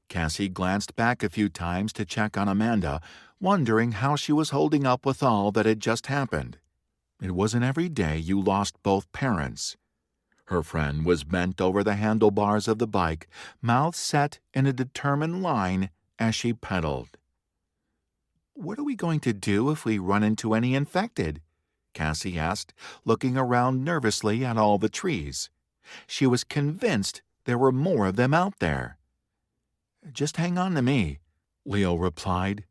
Cassie glanced back a few times to check on Amanda, wondering how she was holding up with all that had just happened. It wasn't every day you lost both parents. Her friend was bent over the handlebars of the bike, mouth set in a determined line as she pedaled. "What are we going to do if we run into any infected?" Cassie asked, looking around nervously at all the trees. She was convinced there were more of them out there. "Just hang on to me," Leo replied.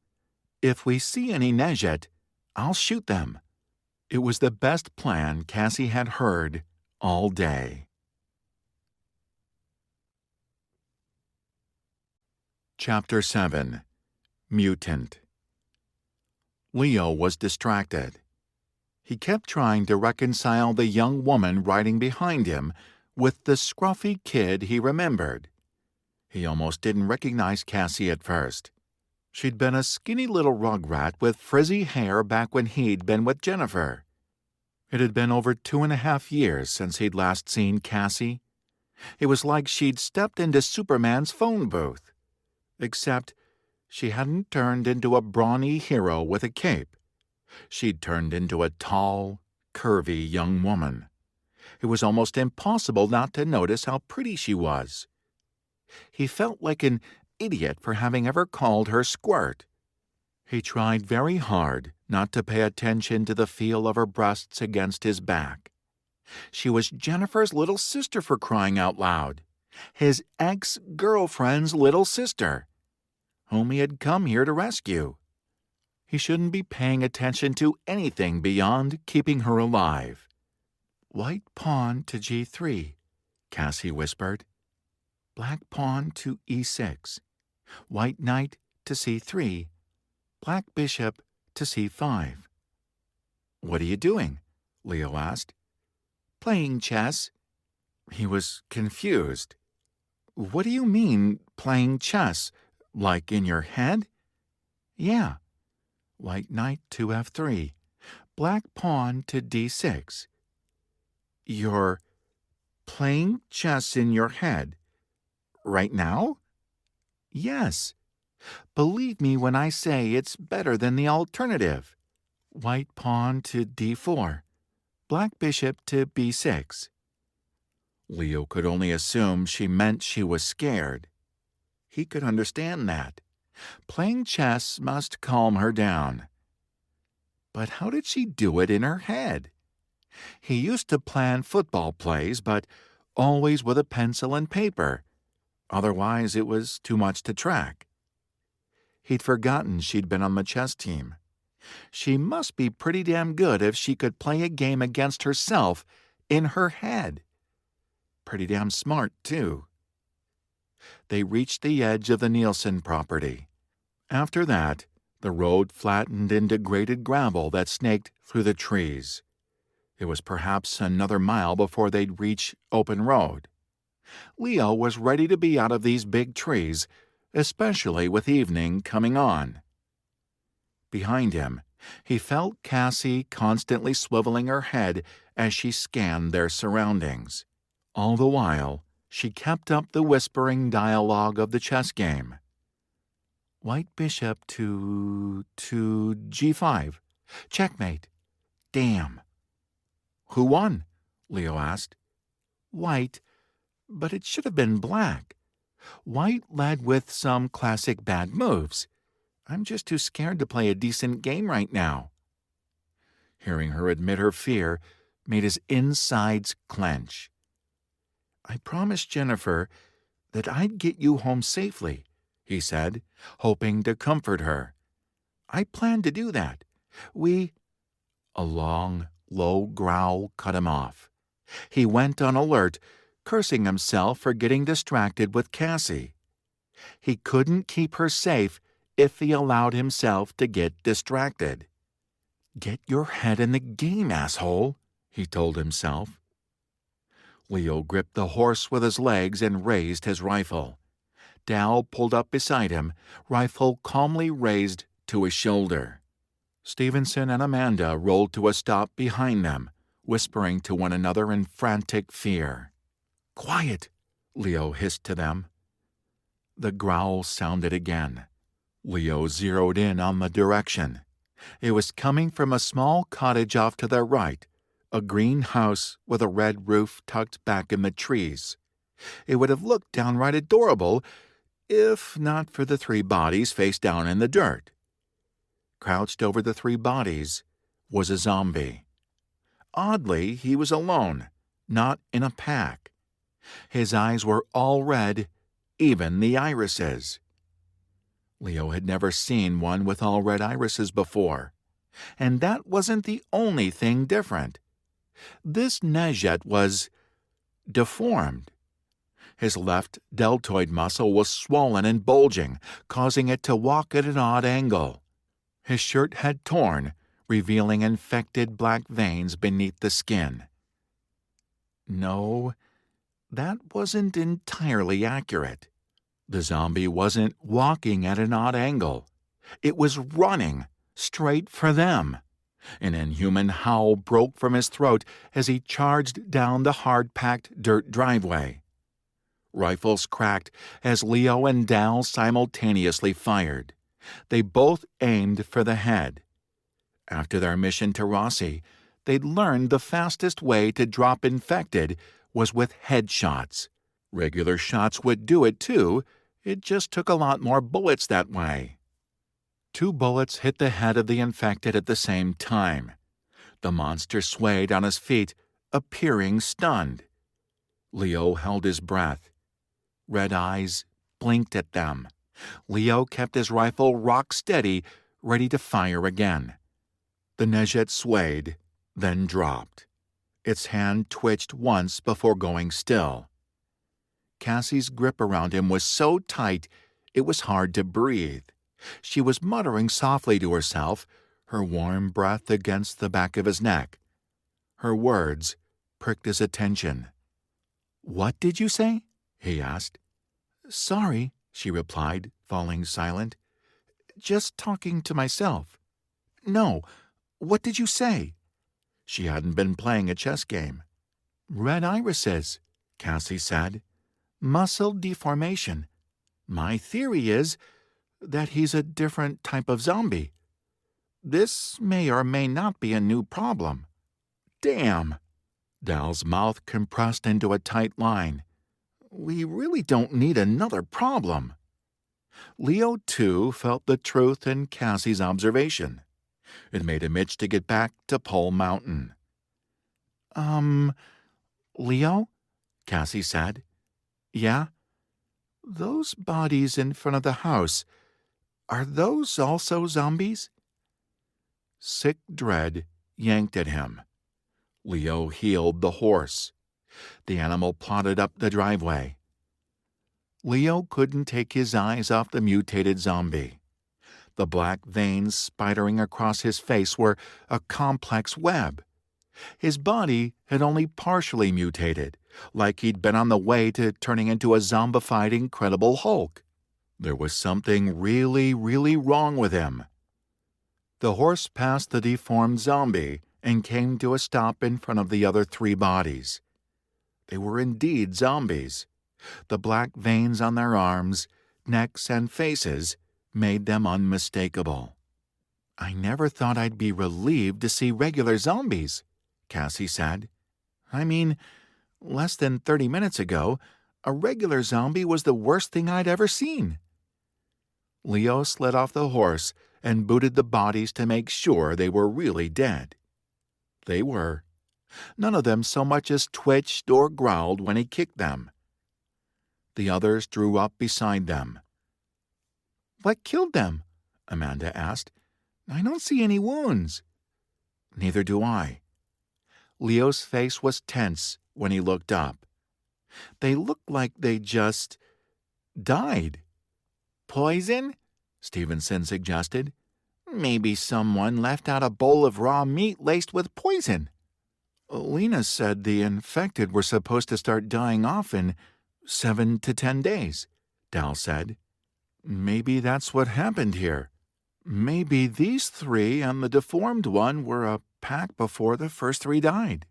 "If we see any Nejet, I'll shoot them." It was the best plan Cassie had heard all day. Chapter 7. Mutant. Leo was distracted. He kept trying to reconcile the young woman riding behind him with the scruffy kid he remembered. He almost didn't recognize Cassie at first. She'd been a skinny little rugrat with frizzy hair back when he'd been with Jennifer. It had been over 2.5 years since he'd last seen Cassie. It was like she'd stepped into Superman's phone booth. Except she hadn't turned into a brawny hero with a cape. She'd turned into a tall, curvy young woman. It was almost impossible not to notice how pretty she was. He felt like an idiot for having ever called her Squirt. He tried very hard not to pay attention to the feel of her breasts against his back. She was Jennifer's little sister, for crying out loud. His ex-girlfriend's little sister, whom he had come here to rescue. He shouldn't be paying attention to anything beyond keeping her alive. "White pawn to g3, Cassie whispered. "Black pawn to e6. White knight to c3. Black bishop to c5. "What are you doing?" Leo asked. "Playing chess." He was confused. "What do you mean, playing chess? Like in your head?" "Yeah. White knight to f3. Black pawn to d6. "You're playing chess in your head? Right now?" "Yes. Believe me when I say it's better than the alternative. White pawn to d4. Black bishop to b6. Leo could only assume she meant she was scared. He could understand that. Playing chess must calm her down. But how did she do it in her head? He used to plan football plays, but always with a pencil and paper. Otherwise, it was too much to track. He'd forgotten she'd been on the chess team. She must be pretty damn good if she could play a game against herself in her head. Pretty damn smart, too. They reached the edge of the Nielsen property. After that, the road flattened into graded gravel that snaked through the trees. It was perhaps another mile before they'd reach open road. Leo was ready to be out of these big trees, especially with evening coming on. Behind him, he felt Cassie constantly swiveling her head as she scanned their surroundings. All the while, she kept up the whispering dialogue of the chess game. White bishop to g5. Checkmate. Damn. Who won? Leo asked. White, but it should have been black. White led with some classic bad moves. I'm just too scared to play a decent game right now. Hearing her admit her fear made his insides clench. I promised Jennifer that I'd get you home safely, he said, hoping to comfort her. I planned to do that. A long, low growl cut him off. He went on alert, cursing himself for getting distracted with Cassie. He couldn't keep her safe if he allowed himself to get distracted. Get your head in the game, asshole, he told himself. Leo gripped the horse with his legs and raised his rifle. Dal pulled up beside him, rifle calmly raised to his shoulder. Stevenson and Amanda rolled to a stop behind them, whispering to one another in frantic fear. Quiet, Leo hissed to them. The growl sounded again. Leo zeroed in on the direction. It was coming from a small cottage off to their right, a green house with a red roof tucked back in the trees. It would have looked downright adorable if not for the 3 bodies face down in the dirt. Crouched over the 3 bodies was a zombie. Oddly, he was alone, not in a pack. His eyes were all red, even the irises. Leo had never seen one with all red irises before, and that wasn't the only thing different. This Nejet was deformed. His left deltoid muscle was swollen and bulging, causing it to walk at an odd angle. His shirt had torn, revealing infected black veins beneath the skin. No, that wasn't entirely accurate. The zombie wasn't walking at an odd angle. It was running straight for them. An inhuman howl broke from his throat as he charged down the hard-packed dirt driveway. Rifles cracked as Leo and Dal simultaneously fired. They both aimed for the head. After their mission to Rossi, they'd learned the fastest way to drop infected was with headshots. Regular shots would do it too, it just took a lot more bullets that way. 2 bullets hit the head of the infected at the same time. The monster swayed on his feet, appearing stunned. Leo held his breath. Red eyes blinked at them. Leo kept his rifle rock steady, ready to fire again. The Nejet swayed, then dropped. Its hand twitched once before going still. Cassie's grip around him was so tight it was hard to breathe. She was muttering softly to herself, her warm breath against the back of his neck. Her words pricked his attention. "What did you say?" he asked. "Sorry," she replied, falling silent. "Just talking to myself." "No, what did you say?" She hadn't been playing a chess game. "Red irises," Cassie said. "Muscle deformation. My theory is that he's a different type of zombie. This may or may not be a new problem." "Damn!" Dal's mouth compressed into a tight line. "We really don't need another problem." Leo, too, felt the truth in Cassie's observation. It made him itch to get back to Pole Mountain. Leo?" Cassie said. "Yeah? Those bodies in front of the house, are those also zombies?" Sick dread yanked at him. Leo heeled the horse. The animal plodded up the driveway. Leo couldn't take his eyes off the mutated zombie. The black veins spidering across his face were a complex web. His body had only partially mutated, like he'd been on the way to turning into a zombified Incredible Hulk. There was something really, really wrong with him. The horse passed the deformed zombie and came to a stop in front of the other 3 bodies. They were indeed zombies. The black veins on their arms, necks, and faces made them unmistakable. "I never thought I'd be relieved to see regular zombies," Cassie said. "I mean, less than 30 minutes ago, a regular zombie was the worst thing I'd ever seen." Leo slid off the horse and booted the bodies to make sure they were really dead. They were. None of them so much as twitched or growled when he kicked them. The others drew up beside them. "What killed them?" Amanda asked. "I don't see any wounds." "Neither do I." Leo's face was tense when he looked up. "They looked like they just died." "Poison?" Stevenson suggested. "Maybe someone left out a bowl of raw meat laced with poison." "Lena said the infected were supposed to start dying off in 7 to 10 days, Dal said. "Maybe that's what happened here. Maybe these 3 and the deformed one were a pack before the first 3 died."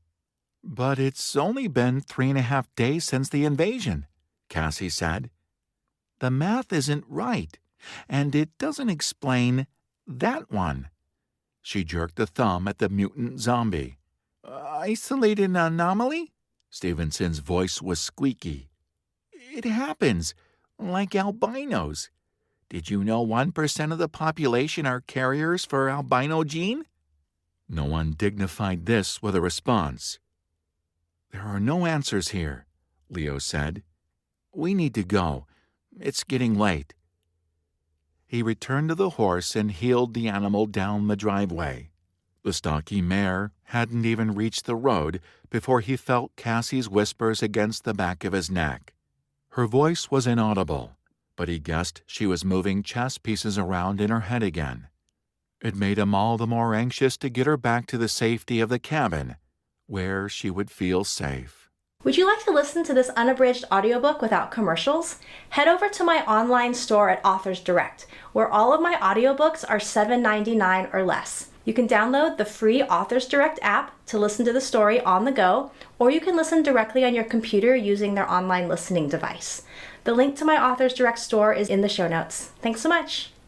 "But it's only been 3.5 days since the invasion," Cassie said. "The math isn't right, and it doesn't explain that one." She jerked a thumb at the mutant zombie. "Isolated anomaly?" Stevenson's voice was squeaky. "It happens, like albinos. Did you know 1% of the population are carriers for albino gene?" No one dignified this with a response. "There are no answers here," Leo said. "We need to go. It's getting late." He returned to the horse and heeled the animal down the driveway. The stocky mare hadn't even reached the road before he felt Cassie's whispers against the back of his neck. Her voice was inaudible, but he guessed she was moving chess pieces around in her head again. It made him all the more anxious to get her back to the safety of the cabin, where she would feel safe. Would you like to listen to this unabridged audiobook without commercials? Head over to my online store at Authors Direct, where all of my audiobooks are $7.99 or less. You can download the free Authors Direct app to listen to the story on the go, or you can listen directly on your computer using their online listening device. The link to my Authors Direct store is in the show notes. Thanks so much.